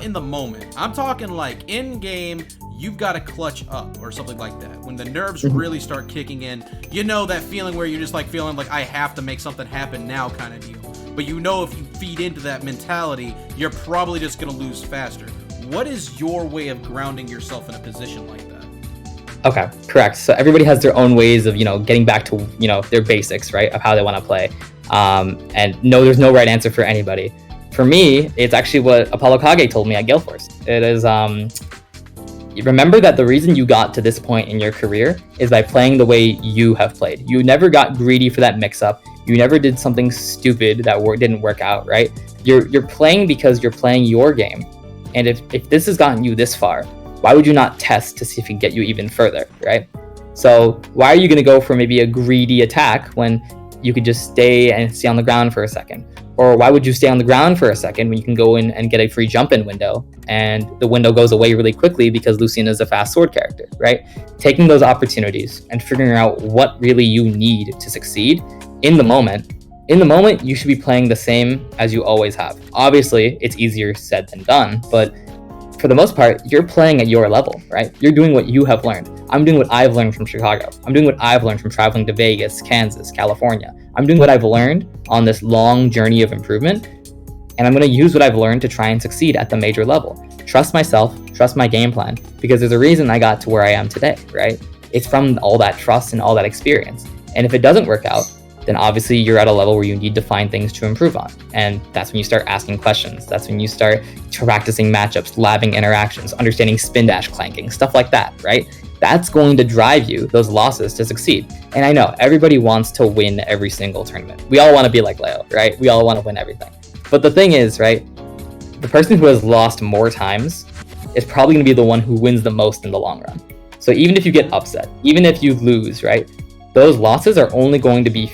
in the moment? I'm talking in game, you've got to clutch up or something like that. When the nerves really start kicking in, that feeling where you're just feeling I have to make something happen now kind of deal. But if you feed into that mentality, you're probably just going to lose faster. What is your way of grounding yourself in a position like that? Okay, correct. So everybody has their own ways of, getting back to, their basics, right, of how they want to play. And no, there's no right answer for anybody. For me, it's actually what Apollo Kage told me at Gale Force. It is, remember that the reason you got to this point in your career is by playing the way you have played. You never got greedy for that mix-up. You never did something stupid that didn't work out, right? You're playing because you're playing your game. And if this has gotten you this far, why would you not test to see if it can get you even further, right? So why are you going to go for maybe a greedy attack when you could just stay on the ground for a second? Or why would you stay on the ground for a second when you can go in and get a free jump-in window, and the window goes away really quickly because Lucina is a fast sword character, right? Taking those opportunities and figuring out what really you need to succeed in the moment. In the moment, you should be playing the same as you always have. Obviously, it's easier said than done, but for the most part, you're playing at your level, right? You're doing what you have learned. I'm doing what I've learned from Chicago. I'm doing what I've learned from traveling to Vegas, Kansas, California. I'm doing what I've learned on this long journey of improvement, and I'm going to use what I've learned to try and succeed at the major level. Trust myself, trust my game plan, because there's a reason I got to where I am today, right? It's from all that trust and all that experience. And if it doesn't work out, then obviously you're at a level where you need to find things to improve on. And that's when you start asking questions. That's when you start practicing matchups, labbing interactions, understanding spin dash clanking, stuff like that, right? That's going to drive you, those losses, to succeed. And I know everybody wants to win every single tournament. We all want to be like Leo, right? We all want to win everything. But the thing is, right, the person who has lost more times is probably going to be the one who wins the most in the long run. So even if you get upset, even if you lose, right, those losses are only going to be...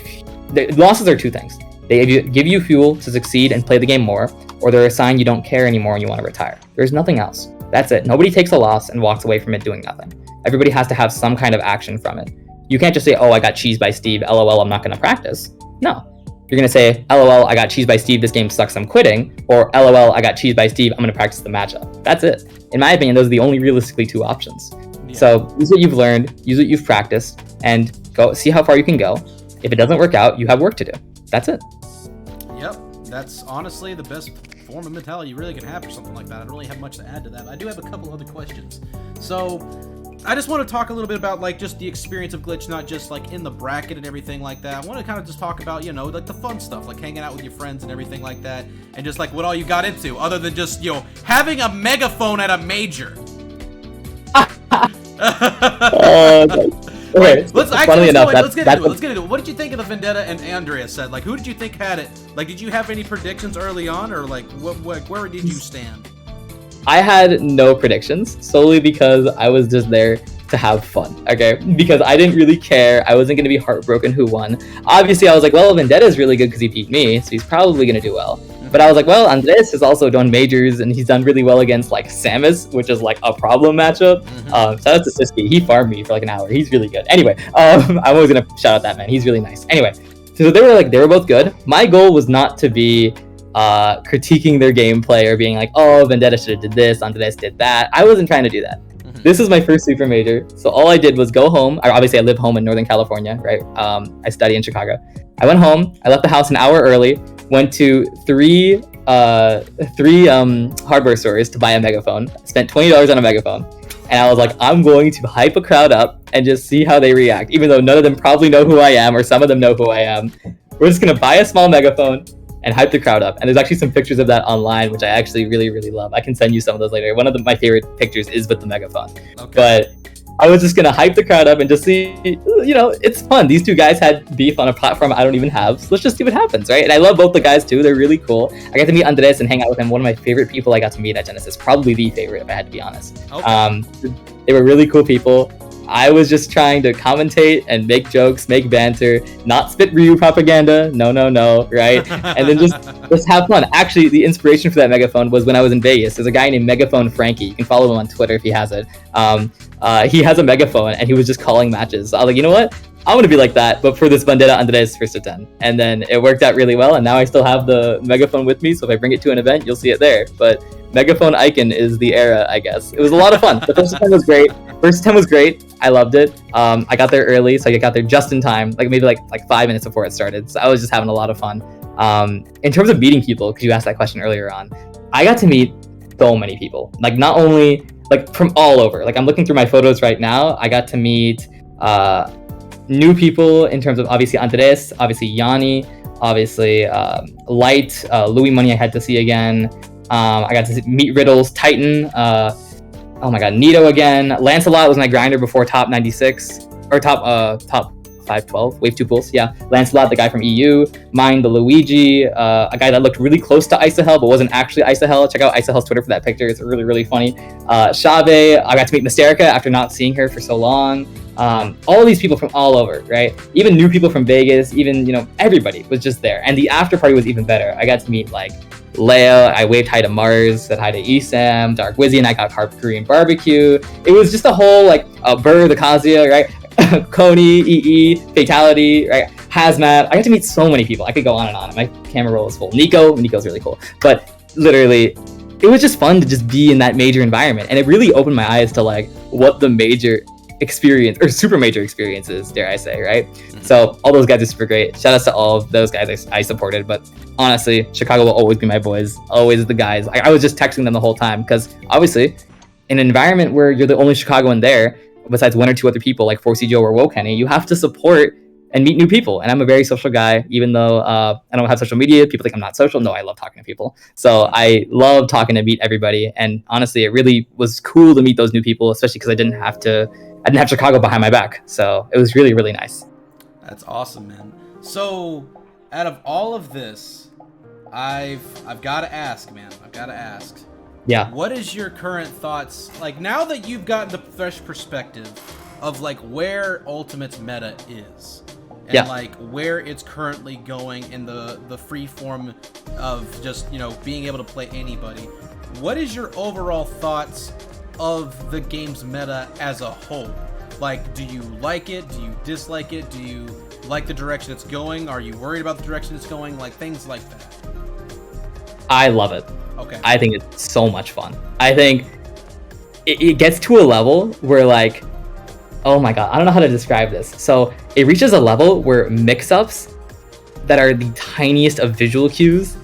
Losses are two things. They give you fuel to succeed and play the game more, or they're a sign you don't care anymore and you want to retire. There's nothing else. That's it. Nobody takes a loss and walks away from it doing nothing. Everybody has to have some kind of action from it. You can't just say, oh, I got cheesed by Steve, LOL, I'm not going to practice. No. You're going to say, LOL, I got cheesed by Steve, this game sucks, I'm quitting. Or LOL, I got cheesed by Steve, I'm going to practice the matchup. That's it. In my opinion, those are the only realistically two options. Yeah. So use what you've learned, use what you've practiced, and go see how far you can go. If it doesn't work out, you have work to do. That's it. Yep. That's honestly the best form of mentality you really can have for something like that. I don't really have much to add to that, but I do have a couple other questions. So I just want to talk a little bit about like just the experience of Glitch, not just like in the bracket and everything like that. I want to kind of just talk about, you know, like the fun stuff, like hanging out with your friends and everything like that, and just like what all you got into, other than just, you know, having a megaphone at a major. Okay, let's get into it. What did you think of the Vendetta and Andreas said? Like, who did you think had it? Like, did you have any predictions early on, or like, where did you stand? I had no predictions, solely because I was just there to have fun, okay? Because I didn't really care. I wasn't going to be heartbroken who won. Obviously, I was like, well, Vendetta is really good because he beat me, so he's probably going to do well. But I was like, well, Andres has also done majors, and he's done really well against, like, Samus, which is, like, a problem matchup. Shout out to Siski. He farmed me for, like, an hour. He's really good. Anyway, I'm always going to shout out that man. He's really nice. Anyway, so they were both good. My goal was not to be critiquing their gameplay or being like, oh, Vendetta should have did this, Andres did that. I wasn't trying to do that. This is my first super major, so all I did was go home. Obviously, I live home in Northern California, right? I study in Chicago. I went home. I left the house an hour early. Went to three hardware stores to buy a megaphone. Spent $20 on a megaphone, and I was like, I'm going to hype a crowd up and just see how they react. Even though none of them probably know who I am, or some of them know who I am, we're just gonna buy a small megaphone and hype the crowd up. And there's actually some pictures of that online, which I actually really, really love. I can send you some of those later. One of my favorite pictures is with the megaphone. Okay. But I was just going to hype the crowd up and just see, you know, it's fun. These two guys had beef on a platform I don't even have. So let's just see what happens, right? And I love both the guys too. They're really cool. I got to meet Andres and hang out with him. One of my favorite people I got to meet at Genesis. Probably the favorite, if I had to be honest. Okay. They were really cool people. I was just trying to commentate and make jokes, make banter, not spit Ryu propaganda. No, right? And then just have fun. Actually, the inspiration for that megaphone was when I was in Vegas. There's a guy named Megaphone Frankie. You can follow him on Twitter if he has it. He has a megaphone, and he was just calling matches. So I was like, you know what? I'm going to be like that, but for this Vendetta Andres first to 10. And then it worked out really well, and now I still have the megaphone with me, so if I bring it to an event, you'll see it there. But Megaphone Ikan is the era, I guess. It was a lot of fun. The first time was great. I loved it. I got there early, so I got there just in time, like maybe like 5 minutes before it started. So I was just having a lot of fun. In terms of meeting people, because you asked that question earlier on, I got to meet so many people. Like not only like from all over. Like I'm looking through my photos right now. I got to meet new people in terms of obviously Andres, obviously Yanni, obviously Light, Louis Money I had to see again. I got to meet Riddles, Titan, oh my god, Nito again. Lancelot was my grinder before top 96 or top 512, Wave 2 pools. Yeah, Lancelot, the guy from EU, mine, the Luigi, a guy that looked really close to Isahel, but wasn't actually Isahel. Check out Isahel's Twitter for that picture. It's really, really funny. Shave, I got to meet Mysterica after not seeing her for so long. All of these people from all over, right? Even new people from Vegas, even, everybody was just there. And the after party was even better. I got to meet like Leia, I waved hi to Mars, said hi to Esam, Dark Wizzy, and I got Korean barbecue. It was just a whole like Burr, the Kazuya, right? Coney, EE, Fatality, right? Hazmat. I got to meet so many people. I could go on and on. My camera roll is full. Nico's really cool. But literally, it was just fun to just be in that major environment. And it really opened my eyes to like what the major experience or super major experiences, dare I say, right? So all those guys are super great. Shout outs to all of those guys I supported. But honestly, Chicago will always be my boys, always the guys. I was just texting them the whole time because obviously in an environment where you're the only Chicagoan there, besides one or two other people like 4C Joe or Wokenny, you have to support and meet new people. And I'm a very social guy, even though I don't have social media. People think I'm not social. No, I love talking to people. So I love talking to meet everybody. And honestly, it really was cool to meet those new people, especially because I didn't have Chicago behind my back. So it was really, really nice. That's awesome, man. So out of all of this, I've got to ask, man. Yeah. What is your current thoughts? Like now that you've gotten the fresh perspective of like where Ultimate's meta is, and like where it's currently going in the free form of just being able to play anybody. What is your overall thoughts of the game's meta as a whole? Like, do you like it? Do you dislike it? Do you like the direction it's going? Are you worried about the direction it's going? Like things like that. I love it. Okay. I think it's so much fun. I think it gets to a level where like, oh my god, I don't know how to describe this. So it reaches a level where mix-ups that are the tiniest of visual cues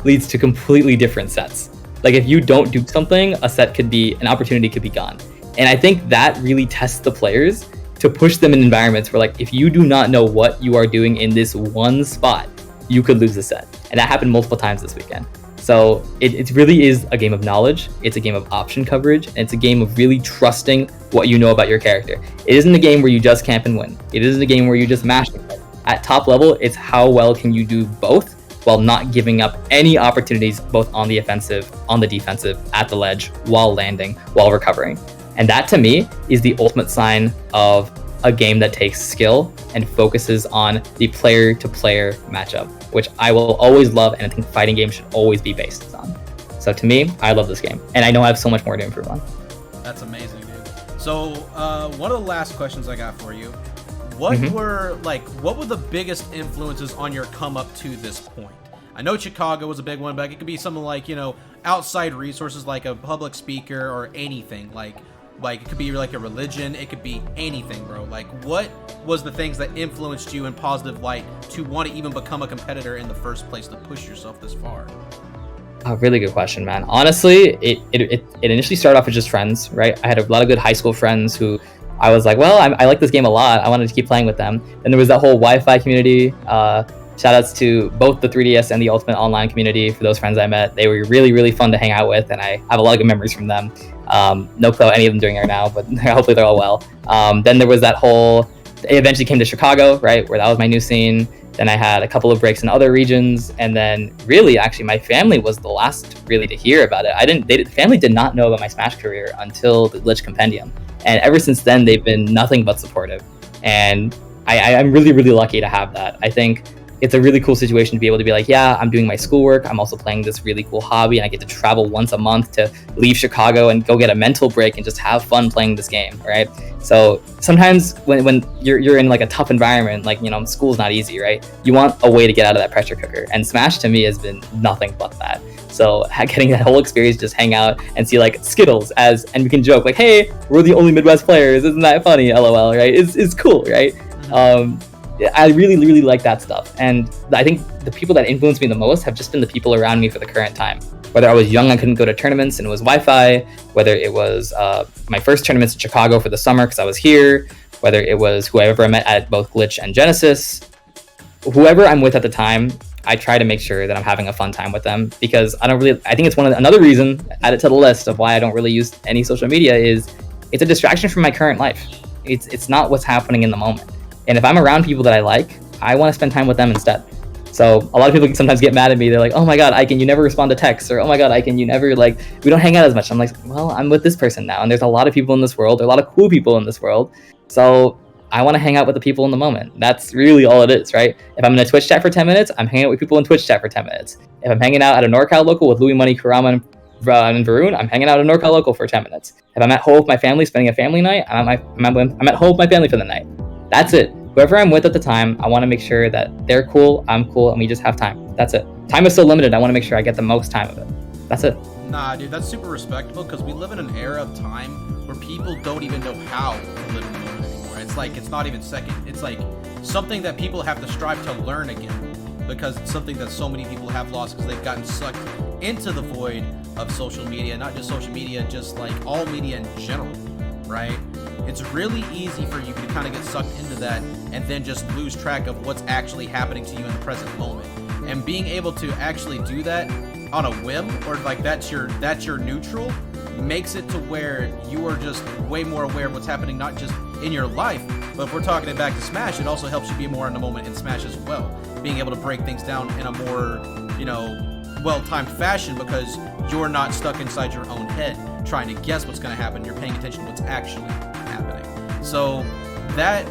leads to completely different sets. Like if you don't do something, an opportunity could be gone. And I think that really tests the players to push them in environments where like, if you do not know what you are doing in this one spot, you could lose the set. And that happened multiple times this weekend. So it really is a game of knowledge. It's a game of option coverage. And it's a game of really trusting what you know about your character. It isn't a game where you just camp and win. It isn't a game where you just mash the play. At top level, it's how well can you do both while not giving up any opportunities both on the offensive, on the defensive, at the ledge, while landing, while recovering. And that to me is the ultimate sign of a game that takes skill and focuses on the player-to-player matchup, which I will always love, and I think fighting games should always be based on. So to me, I love this game, and I know I have so much more to improve on. That's amazing, dude. So one of the last questions I got for you, what were the biggest influences on your come up to this point? I know Chicago was a big one, but it could be something like, outside resources like a public speaker or anything. Like it could be like a religion, it could be anything, bro. Like what was the things that influenced you in positive light to want to even become a competitor in the first place, to push yourself this far? A really good question, man. Honestly, it initially started off with just friends, right? I had a lot of good high school friends who I was like, well, I like this game a lot. I wanted to keep playing with them. Then there was that whole Wi-Fi community. Shout outs to both the 3DS and the Ultimate Online community for those friends I met. They were really, really fun to hang out with, and I have a lot of good memories from them. No clue how any of them doing right now, but hopefully they're all well. Then there was that whole, it eventually came to Chicago, right, where that was my new scene. Then I had a couple of breaks in other regions, and then really, actually, my family was the last really to hear about it. The family did not know about my Smash career until the Glitch Compendium, and ever since then, they've been nothing but supportive. And I'm really, really lucky to have that. I think it's a really cool situation to be able to be like, yeah, I'm doing my schoolwork, I'm also playing this really cool hobby, and I get to travel once a month to leave Chicago and go get a mental break and just have fun playing this game, right? So sometimes when you're in like a tough environment, like, school's not easy, right? You want a way to get out of that pressure cooker, and Smash to me has been nothing but that. So getting that whole experience, just hang out and see like Skittles and we can joke like, hey, we're the only Midwest players, isn't that funny, LOL, right? It's cool, right? I really, really like that stuff. And I think the people that influenced me the most have just been the people around me for the current time. Whether I was young, I couldn't go to tournaments and it was Wi-Fi, whether it was my first tournaments in Chicago for the summer because I was here, whether it was whoever I met at both Glitch and Genesis, whoever I'm with at the time, I try to make sure that I'm having a fun time with them, because I think it's another reason, add it to the list of why I don't really use any social media, is it's a distraction from my current life. It's not what's happening in the moment. And if I'm around people that I like, I want to spend time with them instead. So a lot of people can sometimes get mad at me. They're like, oh my God, Ikan, you never respond to texts, or oh my God, Ikan, you never like, we don't hang out as much. I'm like, well, I'm with this person now, and there's a lot of people in this world. There are a lot of cool people in this world. So I want to hang out with the people in the moment. That's really all it is, right? If I'm in a Twitch chat for 10 minutes, I'm hanging out with people in Twitch chat for 10 minutes. If I'm hanging out at a NorCal local with Louis Money, Kurama, and Varun, I'm hanging out at a NorCal local for 10 minutes. If I'm at home with my family, spending a family night, I'm at home with my family for the night. That's it. Whoever I'm with at the time, I want to make sure that they're cool, I'm cool, and we just have time. That's it. Time is so limited, I want to make sure I get the most time of it. That's it. Nah, dude, that's super respectable, because we live in an era of time where people don't even know how to live in the moment anymore. It's like, it's not even second. It's like something that people have to strive to learn again, because it's something that so many people have lost because they've gotten sucked into the void of social media. Not just social media, just like all media in general, right? It's really easy for you to kind of get sucked into that and then just lose track of what's actually happening to you in the present moment. And being able to actually do that on a whim, or like that's your neutral, makes it to where you are just way more aware of what's happening, not just in your life, but if we're talking it back to Smash, it also helps you be more in the moment in Smash as well. Being able to break things down in a more, well-timed fashion, because you're not stuck inside your own head trying to guess what's going to happen. You're paying attention to what's actually happening. So that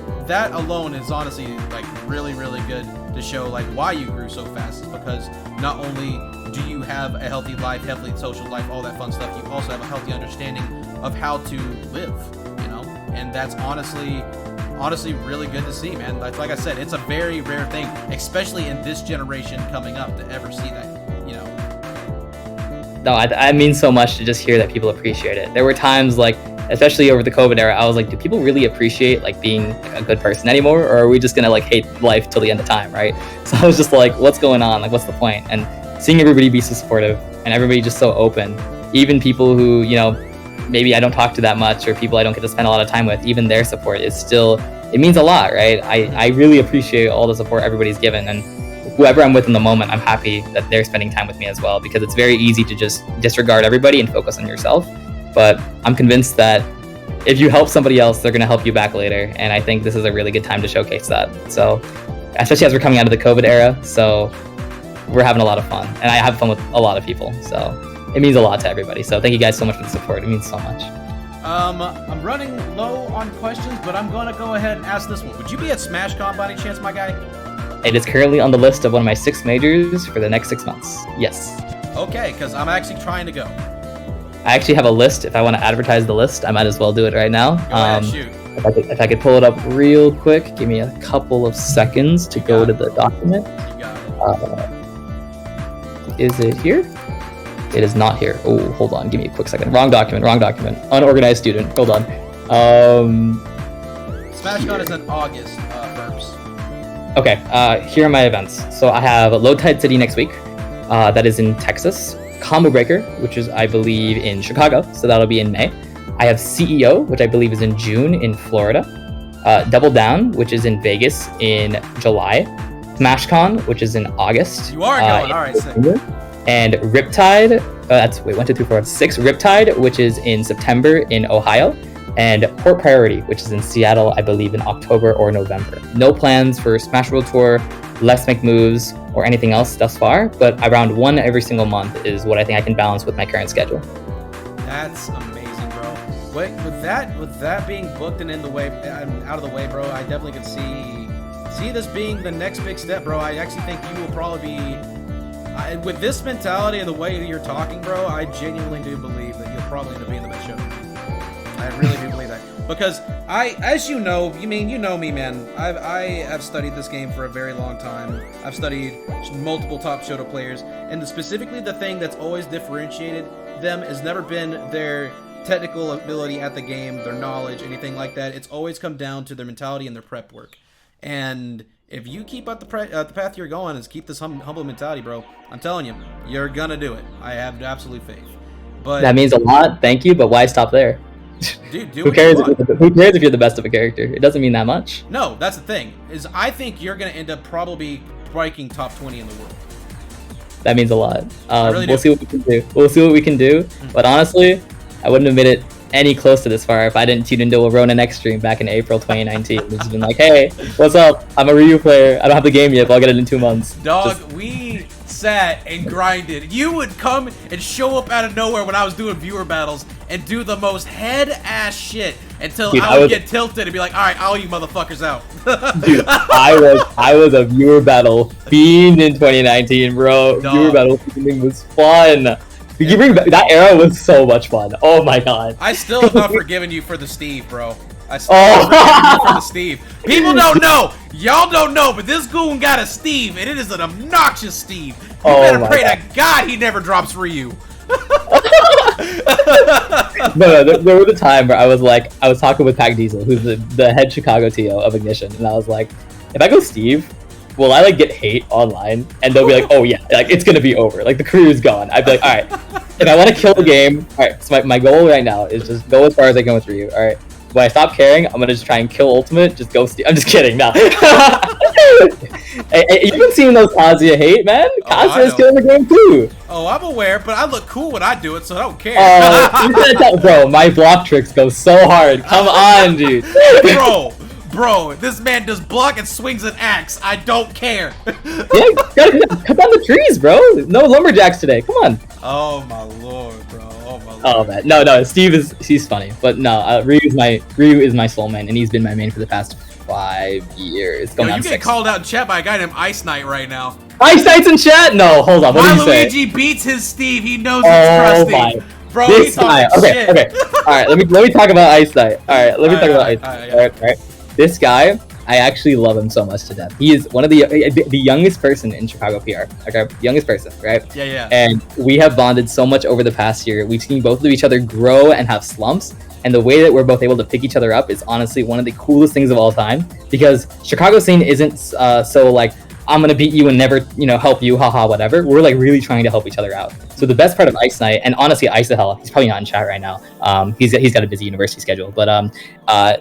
alone is honestly like really, really good to show like why you grew so fast, is because not only do you have a healthy life, healthy social life, all that fun stuff, you also have a healthy understanding of how to live, and that's honestly really good to see, man. Like I said, it's a very rare thing, especially in this generation coming up, to ever see that, No, I mean so much to just hear that people appreciate it. There were times, like, especially over the COVID era, I was like, do people really appreciate like being a good person anymore, or are we just gonna like hate life till the end of time, right? So I was just like, what's going on? Like, what's the point? And seeing everybody be so supportive and everybody just so open, even people who, maybe I don't talk to that much, or people I don't get to spend a lot of time with, even their support is still, it means a lot, right? I really appreciate all the support everybody's given, and whoever I'm with in the moment, I'm happy that they're spending time with me as well, because it's very easy to just disregard everybody and focus on yourself. But I'm convinced that if you help somebody else, they're going to help you back later. And I think this is a really good time to showcase that. So, especially as we're coming out of the COVID era. So we're having a lot of fun, and I have fun with a lot of people. So it means a lot to everybody. So thank you guys so much for the support. It means so much. I'm running low on questions, but I'm going to go ahead and ask this one. Would you be at SmashCon by any chance, my guy? It is currently on the list of one of my 6 majors for the next 6 months. Yes. Okay, because I'm actually trying to go. I actually have a list. If I want to advertise the list, I might as well do it right now. Go ahead, shoot. If I could pull it up real quick, give me a couple of seconds to go to the document. You got it. Is it here? It is not here. Oh, hold on. Give me a quick second. Wrong document. Unorganized student. Hold on. SmashCon is in August, Burps. Okay, here are my events. So I have Low Tide City next week. That is in Texas. Combo Breaker, which is, I believe, in Chicago. So that'll be in May. I have CEO, which I believe is in June in Florida. Double Down, which is in Vegas in July. SmashCon, which is in August. You are going. All right, sick. And Riptide, that's, wait, 1, 2, 3, 4, 6. Riptide, which is in September in Ohio. And Port Priority, which is in Seattle, I believe, in October or November. No plans for Smash World Tour, Let's Make Moves, or anything else thus far, but around 1 every single month is what I think I can balance with my current schedule. That's amazing, bro. Wait, with that being booked and out of the way, bro, I definitely could see this being the next big step, bro. I actually think you will probably be, with this mentality and the way that you're talking, bro, I genuinely do believe that you'll probably end up being the best show. I really do believe that, because as you know me, man. I have studied this game for a very long time. I've studied multiple top Shoto players, and specifically the thing that's always differentiated them has never been their technical ability at the game, their knowledge, anything like that. It's always come down to their mentality and their prep work. And if you keep up the path you're going, is keep this humble mentality, bro, I'm telling you, you're gonna do it. I have absolute faith. But that means a lot. Thank you, but why stop there? Dude, who cares if you're the best of a character? It doesn't mean that much. No, that's the thing. Is I think you're gonna end up probably breaking top 20 in the world. That means a lot. Really we'll see what we can do. But honestly, I wouldn't admit it any close to this far if I didn't tune into a Ronin X stream back in April 2019. It's been like, hey, what's up? I'm a Ryu player. I don't have the game yet, but I'll get it in 2 months. Dog, we sat and grinded. You would come and show up out of nowhere when I was doing viewer battles and do the most head-ass shit until Dude, I would get tilted and be like, all right, all you motherfuckers out. Dude, I was a viewer battle fiend in 2019, bro. Dog. Viewer battle fiending was fun. You bring back, that era was so much fun. Oh my god. I still have not forgiven you for the Steve, bro. I still have not forgiven you for the Steve. People don't know. Y'all don't know, but this goon got a Steve, and it is an obnoxious Steve. You better pray to God he never drops Ryu. No, there was a time where I was talking with Pac Diesel, who's the head Chicago TO of Ignition, and I was like, if I go Steve, will I like get hate online? And they'll be like, oh yeah, like it's gonna be over, like the career's gone. I'd be like, all right, if I want to kill the game, all right. So my goal right now is just go as far as I can with Ryu. All right, when I stop caring, I'm gonna just try and kill Ultimate. Just go Steve. I'm just kidding. No. Hey, you've been seeing those Kazuya hate, man. Kazuya's killing the game too. Oh, I'm aware, but I look cool when I do it, so I don't care. Bro, my block tricks go so hard. Come on, dude. Bro, this man does block and swings an axe. I don't care. Yeah, gotta cut down the trees, bro. No lumberjacks today. Come on. Oh my lord, bro. Oh my lord. Oh man, no. He's funny, but no. Ryu is my soul man, and he's been my main for the past 5 years. Yo, you get called out in chat by a guy named Ice Knight right now. Ice Knight's in chat? No, hold on. What did you say? Luigi beats his Steve. He knows it's crusty. Bro, this guy. Okay. All right, let me talk about Ice Knight. All right, let me talk about Ice Knight. All right. This guy, I actually love him so much to death. He is one of the youngest person in Chicago PR. Okay, youngest person, right? Yeah. And we have bonded so much over the past year. We've seen both of each other grow and have slumps. And the way that we're both able to pick each other up is honestly one of the coolest things of all time. Because Chicago scene isn't so like, I'm gonna beat you and never, help you, haha, whatever. We're like really trying to help each other out. So the best part of Ice Knight, and honestly, Isahel, he's probably not in chat right now. He's got a busy university schedule. But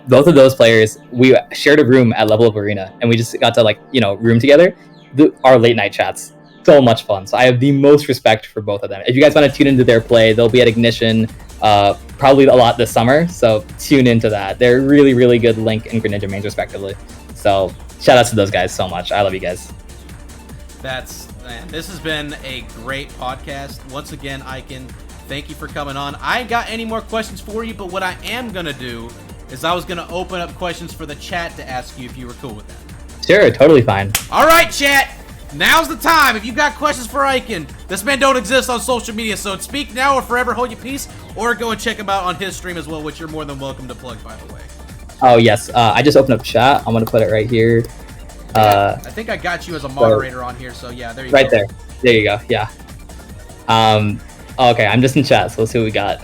both of those players, we shared a room at Level Up Arena, and we just got to room together. Our late night chats, so much fun. So I have the most respect for both of them. If you guys want to tune into their play, they'll be at Ignition probably a lot this summer. So tune into that. They're really, really good Link and Greninja mains respectively. So shout out to those guys so much. I love you guys. This has been a great podcast. Once again, Ikan, thank you for coming on. I ain't got any more questions for you, but what I am gonna do is I was gonna open up questions for the chat to ask you if you were cool with that. Sure, totally fine. All right, chat. Now's the time. If you got questions for Ikan, this man don't exist on social media, so speak now or forever hold your peace, or go and check him out on his stream as well, which you're more than welcome to plug, by the way. Oh yes, I just opened up chat. I'm gonna put it right here. I think I got you as a moderator on here, so yeah, there you go. Right there. There you go. Yeah. Okay, I'm just in chat, so let's see what we got.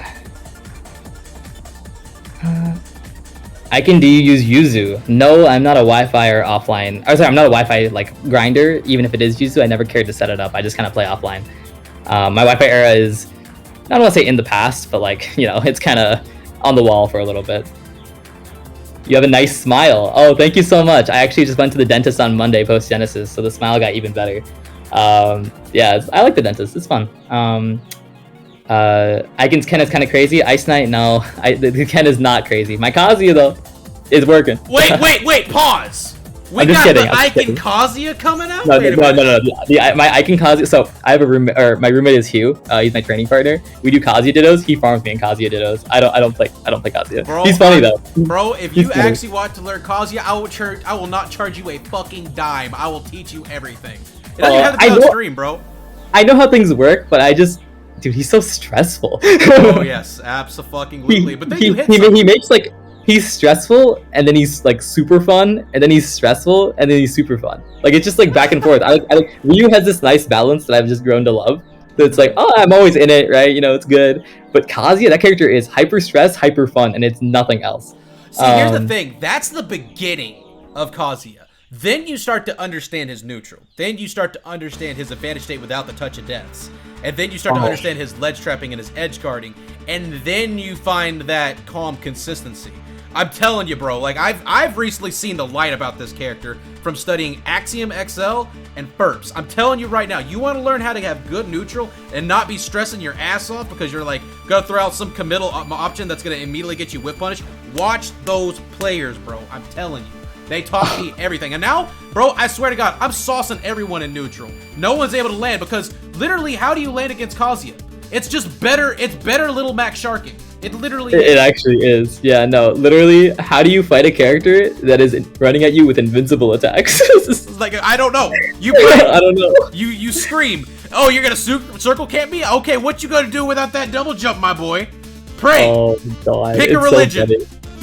Ikan, do you use Yuzu? No, I'm not a Wi-Fi or offline. Oh, sorry, I'm not a Wi-Fi grinder. Even if it is Yuzu, I never cared to set it up. I just kind of play offline. My Wi-Fi era is, I don't want to say in the past, but it's kind of on the wall for a little bit. You have a nice smile. Oh, thank you so much. I actually just went to the dentist on Monday post Genesis, so the smile got even better. Yeah, I like the dentist. It's fun. Ikan's Ken is kind of crazy. Ice Knight, no. The Ken is not crazy. My Kazuya though is working. Wait, pause. We got the Ikan Kazuya coming out? No. My Ikan Kazuya. So I have a roommate, or my roommate is Hugh. He's my training partner. We do Kazuya dittos. He farms me in Kazuya dittos. I don't play Kazuya. Bro, he's funny though. Bro, if you actually want to learn Kazuya, I will not charge you a fucking dime. I will teach you everything. It doesn't have to be on stream, bro. I know how things work, but dude, he's so stressful. Oh yes, absolutely. But then he makes he's stressful, and then he's super fun, and then he's stressful, and then he's super fun. It's just back and forth. Ryu has this nice balance that I've just grown to love. So it's I'm always in it, right? It's good. But Kazuya, that character is hyper stressed, hyper fun, and it's nothing else. See, here's the thing. That's the beginning of Kazuya. Then you start to understand his neutral. Then you start to understand his advantage state without the touch of deaths. And then you start to understand his ledge trapping and his edge guarding. And then you find that calm consistency. I'm telling you, bro. Like I've recently seen the light about this character from studying Axiom XL and FERPs. I'm telling you right now, you want to learn how to have good neutral and not be stressing your ass off because you're like gonna throw out some committal option that's gonna immediately get you whip punished. Watch those players, bro. I'm telling you. They taught me everything. And now, bro, I swear to God, I'm saucing everyone in neutral. No one's able to land because literally, how do you land against Kazuya? It's just better. It's better little Max Sharking. It literally It actually is. Yeah, no. Literally, how do you fight a character that is running at you with invincible attacks? It's like, I don't know. You pray. I don't know. You scream. Oh, you're gonna circle camp me? Okay, what you gonna do without that double jump, my boy? Pray. Oh god. Pick a religion. So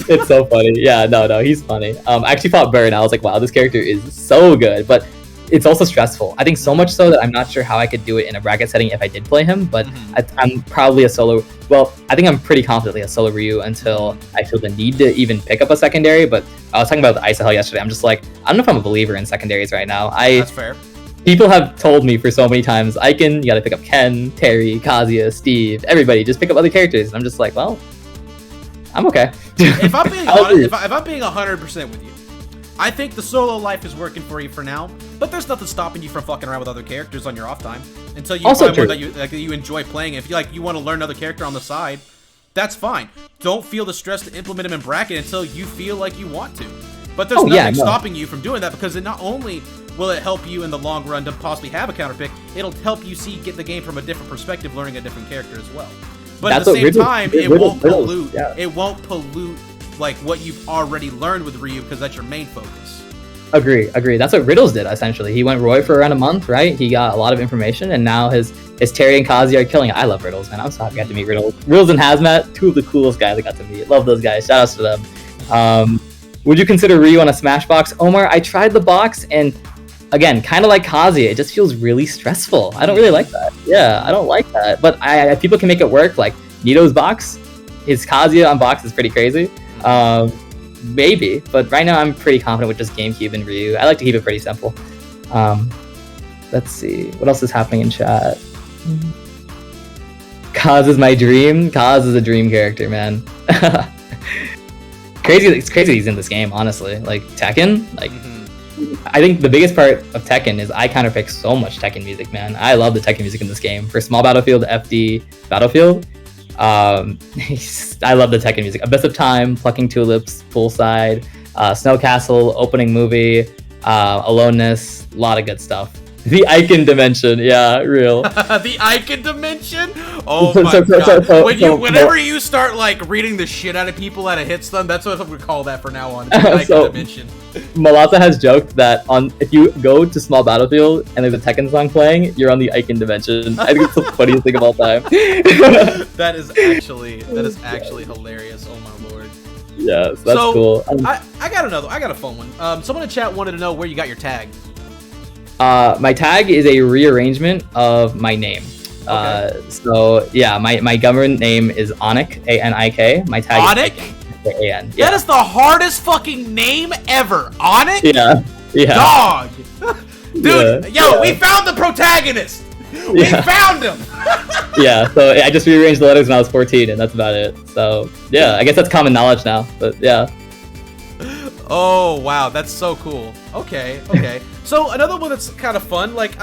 it's so funny. Yeah, no, he's funny. I actually fought Burn. I was like, wow, this character is so good, but it's also stressful. I think so much so that I'm not sure how I could do it in a bracket setting if I did play him, but I'm probably a solo. Well, I think I'm pretty confidently a solo Ryu until I feel the need to even pick up a secondary, but I was talking about the Ice Hell yesterday. I'm just like, I don't know if I'm a believer in secondaries right now. That's fair. People have told me for so many times, Ikan, you gotta pick up Ken, Terry, Kazuya, Steve, everybody, just pick up other characters. And I'm just like, well, I'm okay. If I'm being honest, if I'm being 100% with you, I think the solo life is working for you for now, but there's nothing stopping you from fucking around with other characters on your off time until you Also find true. one that you enjoy playing. If you want to learn another character on the side, that's fine. Don't feel the stress to implement him in bracket until you feel like you want to. But there's nothing stopping you from doing that because it not only will it help you in the long run to possibly have a counter pick, it'll help you get the game from a different perspective, learning a different character as well. But at the same time, it won't pollute. It won't pollute like what you've already learned with Ryu because that's your main focus. Agree. That's what Riddles did, essentially. He went Roy for around a month, right? He got a lot of information, and now his Terry and Kazuya are killing it. I love Riddles, man. I'm so happy I got to meet Riddles. Riddles and Hazmat, two of the coolest guys I got to meet. Love those guys. Shout outs to them. Would you consider Ryu on a Smash box? Omar, I tried the box, and again, kind of like Kazuya, it just feels really stressful. I don't really like that. Yeah, I don't like that. But people can make it work, like Nito's box. His Kazuya on box is pretty crazy. Maybe, but right now I'm pretty confident with just GameCube and Ryu. I like to keep it pretty simple. Let's see. What else is happening in chat? Kaz is my dream. Kaz is a dream character, man. It's crazy he's in this game, honestly. Like, Tekken, like... I think the biggest part of Tekken is I counterpick so much Tekken music, man. I love the Tekken music in this game. For Small Battlefield, FD Battlefield, I love the Tekken music. Abyss of Time, Plucking Tulips, Poolside, Snow Castle, Opening Movie, Aloneness, a lot of good stuff. The Ikan Dimension, yeah, real. The Ikan Dimension? Oh my god. Whenever you start like reading the shit out of people at a hit stun, that's what we call that from now on. It's the Ikan Dimension. Malata has joked that if you go to Small Battlefield and there's a Tekken song playing, you're on the Ikan Dimension. I think it's the funniest thing of all time. That is actually hilarious. Oh my lord. Yeah, so that's cool. I got a fun one. Someone in chat wanted to know where you got your tag. My tag is a rearrangement of my name. Okay. So yeah, my government name is Anik, A-N-I-K. My tag Anik? is A-N. Yeah. That is the hardest fucking name ever. Anik? Yeah. Dog. Dude, we found the protagonist. We found him. Yeah, so I just rearranged the letters when I was 14, and that's about it. So yeah, I guess that's common knowledge now, but yeah. Oh wow, that's so cool. Okay. So another one that's kind of fun. Like,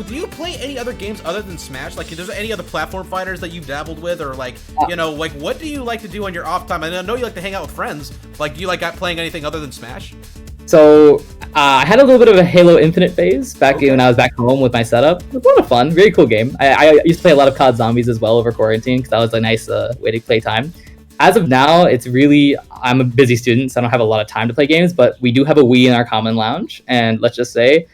do you play any other games other than Smash? Like, is there any other platform fighters that you've dabbled with, or like, like what do you like to do on your off time? I know you like to hang out with friends. Like, do you like playing anything other than Smash? So I had a little bit of a Halo Infinite phase back when I was back home with my setup. It was a lot of fun, very cool game. I used to play a lot of COD Zombies as well over quarantine because that was a nice way to play time. As of now, I'm a busy student, so I don't have a lot of time to play games, but we do have a Wii in our common lounge, and let's just say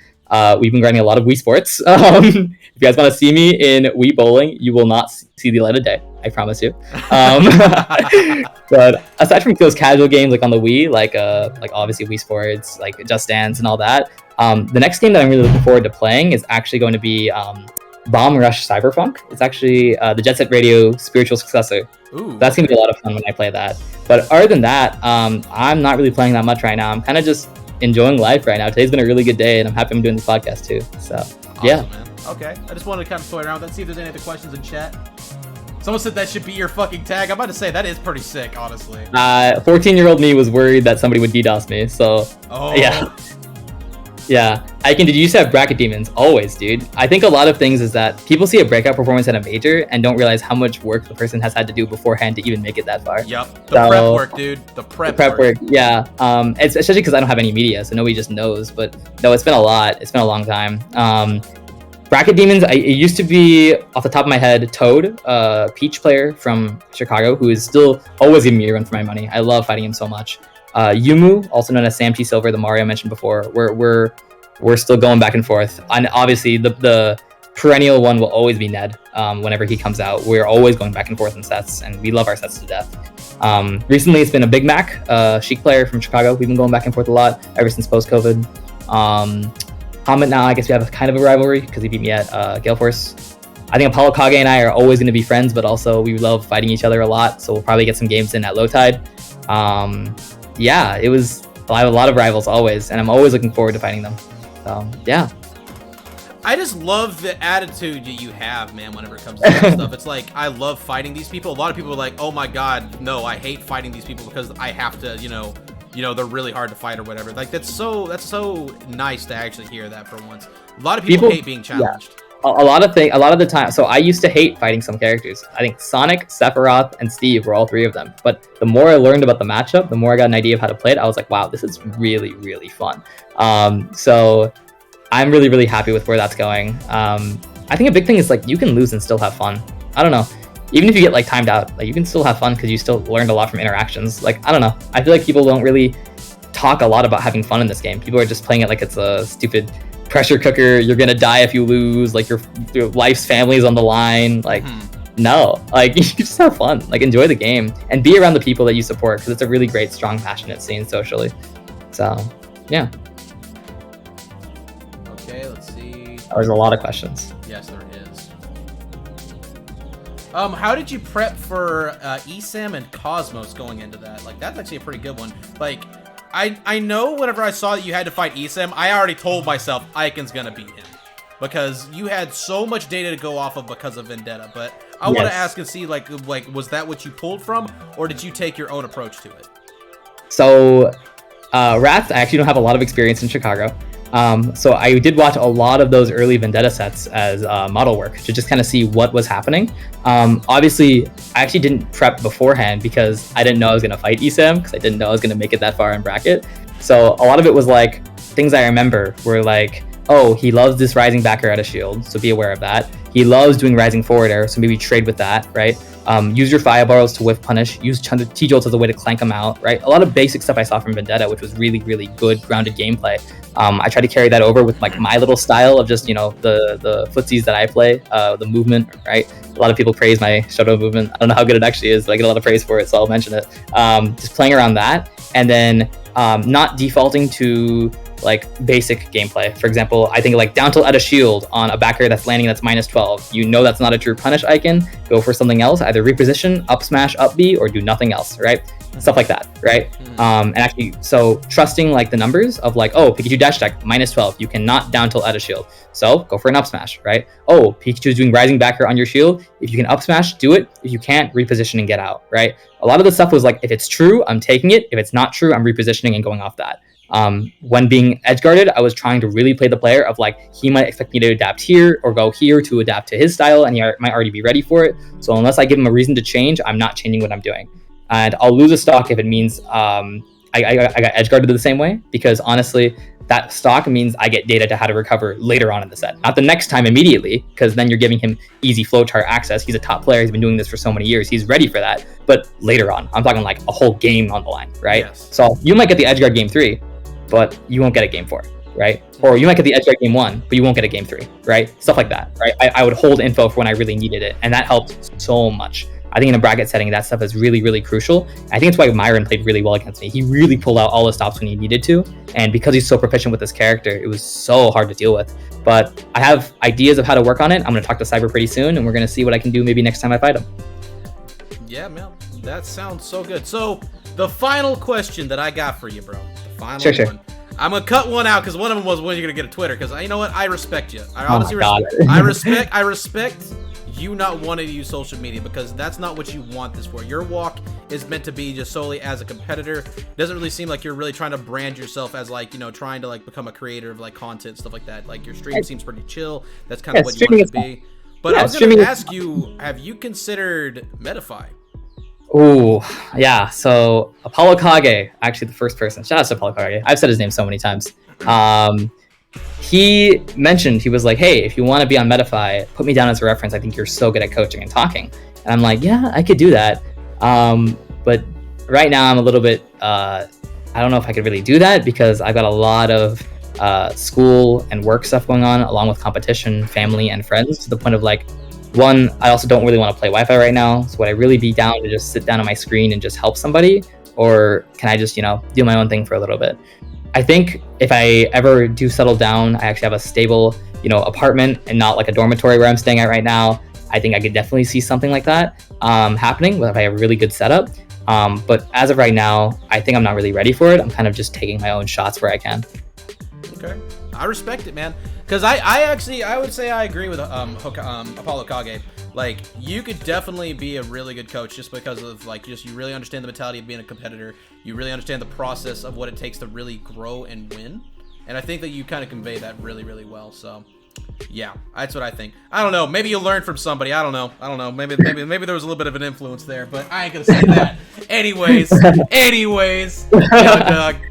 we've been grinding a lot of Wii Sports. If you guys want to see me in Wii Bowling, you will not see the light of day, I promise you. But aside from those casual games like on the Wii, like obviously Wii Sports, like Just Dance and all that, the next game that I'm really looking forward to playing is actually going to be Bomb Rush Cyberpunk. It's actually the Jet Set Radio spiritual successor. Ooh, that's gonna be a lot of fun when I play that. But other than that, I'm not really playing that much right now. I'm kind of just enjoying life right now. Today's been a really good day, and I'm happy I'm doing this podcast too. So awesome, man. Okay, I just wanted to kind of toy around with that, see if there's any other questions in chat. Someone said that should be your fucking tag. I'm about to say that is pretty sick, honestly. 14-year-old me was worried that somebody would DDoS me, so yeah. Yeah, Ikan, did you used to have bracket demons? Always, dude. I think a lot of things is that people see a breakout performance at a major and don't realize how much work the person has had to do beforehand to even make it that far. Yep, the prep work, dude. The prep work. Yeah. It's especially because I don't have any media, so nobody just knows. But no, it's been a lot. It's been a long time. Bracket demons. It used to be off the top of my head, Toad, Peach player from Chicago, who is still always giving me a run for my money. I love fighting him so much. Yumu, also known as Sam T. Silver, the Mario I mentioned before. We're still going back and forth. And obviously, the perennial one will always be Ned. Whenever he comes out, we're always going back and forth in sets, and we love our sets to death. Recently, it's been a Big Mac, Sheik player from Chicago. We've been going back and forth a lot ever since post-COVID. Comment now, I guess we have kind of a rivalry because he beat me at Gale Force. I think Apollo Kage and I are always going to be friends, but also we love fighting each other a lot, so we'll probably get some games in at low tide. Yeah, I have a lot of rivals always, and I'm always looking forward to fighting them. So, yeah. I just love the attitude that you have, man, whenever it comes to that stuff. It's like, I love fighting these people. A lot of people are like, oh my god, no, I hate fighting these people because I have to, you know, they're really hard to fight or whatever. Like, that's so nice to actually hear that for once. A lot of people hate being challenged. Yeah. A lot of the time. So I used to hate fighting some characters. I think Sonic, Sephiroth, and Steve were all three of them. But the more I learned about the matchup, the more I got an idea of how to play it. I was like, wow, this is really, really fun. So I'm really, really happy with where that's going. I think a big thing is like you can lose and still have fun. I don't know. Even if you get like timed out, like you can still have fun because you still learned a lot from interactions. Like I don't know. I feel like people don't really talk a lot about having fun in this game. People are just playing it like it's a stupid pressure cooker. You're gonna die if you lose. Like your life's family is on the line. Like no, like you just have fun. Like enjoy the game and be around the people that you support because it's a really great, strong, passionate scene socially. So yeah. Okay, let's see. There's a lot of questions. Yes, there is. How did you prep for ESAM and Cosmos going into that? Like that's actually a pretty good one. Like. I know whenever I saw that you had to fight ESAM, I already told myself Ikan's gonna beat him. Because you had so much data to go off of because of Vendetta. But I want to ask and see, like, was that what you pulled from? Or did you take your own approach to it? So, Wrath, I actually don't have a lot of experience in Chicago. So I did watch a lot of those early Vendetta sets as model work to just kind of see what was happening. Obviously, I actually didn't prep beforehand because I didn't know I was going to fight ESAM because I didn't know I was going to make it that far in bracket. So a lot of it was like, things I remember were like, oh, he loves this rising backer out of shield, so be aware of that. He loves doing rising forward air, so maybe trade with that, right? Use your fireballs to whiff punish, use T-Jolts as a way to clank them out, right? A lot of basic stuff I saw from Vendetta, which was really, really good, grounded gameplay. I try to carry that over with like my little style of just, you know, the footsies that I play, the movement, right? A lot of people praise my Shadow movement. I don't know how good it actually is, but I get a lot of praise for it, so I'll mention it. Just playing around that, and then not defaulting to like basic gameplay. For example, I think like down tilt out of shield on a backer that's landing that's -12. You know that's not a true punish icon. Go for something else, either reposition, up smash, up B, or do nothing else, right? Stuff like that, right? And actually, so trusting like the numbers of like, oh, Pikachu dash attack -12. You cannot down tilt out of shield. So go for an up smash, right? Oh, Pikachu's doing rising backer on your shield. If you can up smash, do it. If you can't, reposition and get out, right? A lot of the stuff was like, if it's true, I'm taking it. If it's not true, I'm repositioning and going off that. When being edge guarded, I was trying to really play the player of like, he might expect me to adapt here or go here to adapt to his style, and he might already be ready for it. So unless I give him a reason to change, I'm not changing what I'm doing. And I'll lose a stock if it means I got edge guarded the same way, because honestly, that stock means I get data to how to recover later on in the set. Not the next time immediately, because then you're giving him easy flowchart access. He's a top player. He's been doing this for so many years. He's ready for that. But later on, I'm talking like a whole game on the line, right? Yes. So you might get the edge guard game 3, but you won't get a game 4, right? Or you might get the edge guard game 1, but you won't get a game 3, right? Stuff like that, right? I would hold info for when I really needed it, and that helped so much. I think in a bracket setting, that stuff is really, really crucial. I think it's why Myron played really well against me. He really pulled out all the stops when he needed to, and because he's so proficient with this character, it was so hard to deal with. But I have ideas of how to work on it. I'm going to talk to Cyber pretty soon, and we're going to see what I can do maybe next time I fight him. Yeah, man, that sounds so good. So the final question that I got for you, bro, the final Sure. one. I'm gonna cut one out because one of them was when you're gonna get a Twitter. Because you know what, I respect you. I Oh honestly my God. I respect you not wanting to use social media, because that's not what you want this for. Your walk is meant to be just solely as a competitor. It doesn't really seem like you're really trying to brand yourself as like, you know, trying to like become a creator of like content, stuff like that. Like your stream seems pretty chill. That's kind of what you want it to be. But I was going to ask you, have you considered Medify? Ooh, yeah. So Apollo Kage, actually the first person. Shout out to Apollo Kage. I've said his name so many times. He mentioned, he was like, hey, if you want to be on Medify, put me down as a reference. I think you're so good at coaching and talking. And I'm like, yeah, I could do that. But right now I'm a little bit, I don't know if I could really do that because I've got a lot of school and work stuff going on, along with competition, family, and friends, to the point of like, one, I also don't really want to play Wi-Fi right now. So would I really be down to just sit down on my screen and just help somebody? Or can I just, you know, do my own thing for a little bit? I think if I ever do settle down, I actually have a stable, you know, apartment and not like a dormitory where I'm staying at right now. I think I could definitely see something like that happening if I have a really good setup. But as of right now, I think I'm not really ready for it. I'm kind of just taking my own shots where I can. Okay, I respect it, man. Because I would say I agree with Apollo Kage. Like, you could definitely be a really good coach just because of, like, just you really understand the mentality of being a competitor. You really understand the process of what it takes to really grow and win. And I think that you kind of convey that really, really well. So, yeah, that's what I think. I don't know. Maybe you learned from somebody. I don't know. Maybe there was a little bit of an influence there, but I ain't gonna say that. Anyways,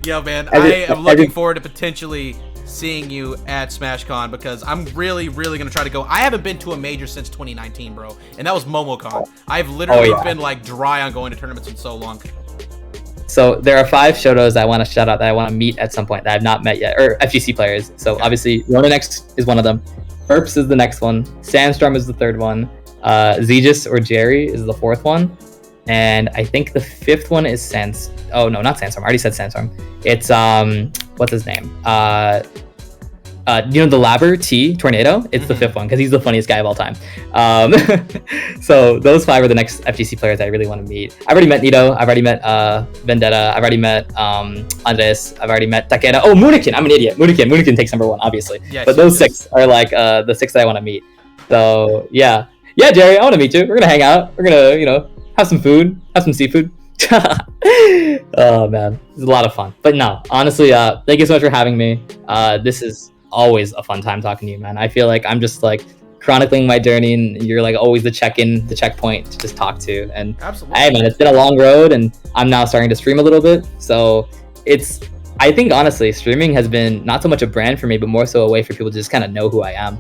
yo, man, I am looking forward to potentially seeing you at SmashCon, because I'm really gonna try to go. I haven't been to a major since 2019, bro, and that was MomoCon. I've literally been like dry on going to tournaments in so long. So there are 5 Shotos I want to shout out that I want to meet at some point that I've not met yet, or FGC players. So obviously Rona next is one of them. Herps is the next one. Sandstorm is the 3rd one. Zegis or Jerry is the 4th one. And I think the 5th one is Oh no, not Sandstorm. I already said Sandstorm. It's what's his name? You know, the Labber T Tornado? It's the 5th one because he's the funniest guy of all time. So those 5 are the next FGC players I really want to meet. I've already met Nito. I've already met Vendetta. I've already met Andres. I've already met Takeda. Oh, Munikin. I'm an idiot. Munikin takes number 1, obviously. Yeah, but those 6 are like the 6 that I want to meet. So yeah, Jerry, I want to meet you. We're gonna hang out. We're gonna, you know, have some food, have some seafood. Oh man, it's a lot of fun. But no, honestly, thank you so much for having me. This is always a fun time talking to you, man. I feel like I'm just like chronicling my journey, and you're like always the checkpoint to just talk to. And absolutely, hey man, it's been a long road, and I'm now starting to stream a little bit. So I think honestly, streaming has been not so much a brand for me, but more so a way for people to just kind of know who I am.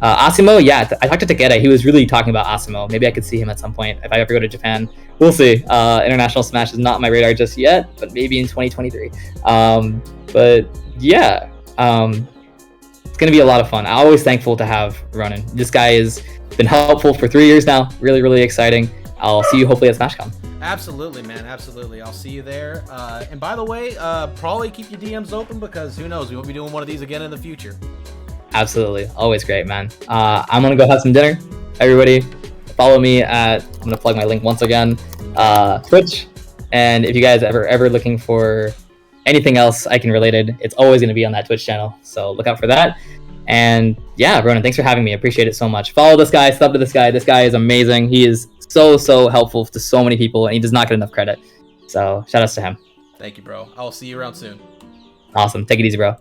Asimo, yeah, I talked to Takeda. He was really talking about Asimo. Maybe I could see him at some point if I ever go to Japan. We'll see. International Smash is not on my radar just yet, but maybe in 2023. But yeah, it's gonna be a lot of fun. I'm always thankful to have Ronan. This guy has been helpful for 3 years now. Really exciting. I'll see you hopefully at SmashCon. Absolutely, man. Absolutely. I'll see you there. And by the way, probably keep your DMs open, because who knows? We won't be doing one of these again in the future. Absolutely. Always great, man. I'm going to go have some dinner. Everybody, follow me at, I'm going to plug my link once again, Twitch. And if you guys ever looking for anything else Ikan related, it's always going to be on that Twitch channel. So look out for that. And yeah, Ronan, thanks for having me. I appreciate it so much. Follow this guy, sub to this guy. This guy is amazing. He is so helpful to so many people, and he does not get enough credit. So shout outs to him. Thank you, bro. I'll see you around soon. Awesome. Take it easy, bro.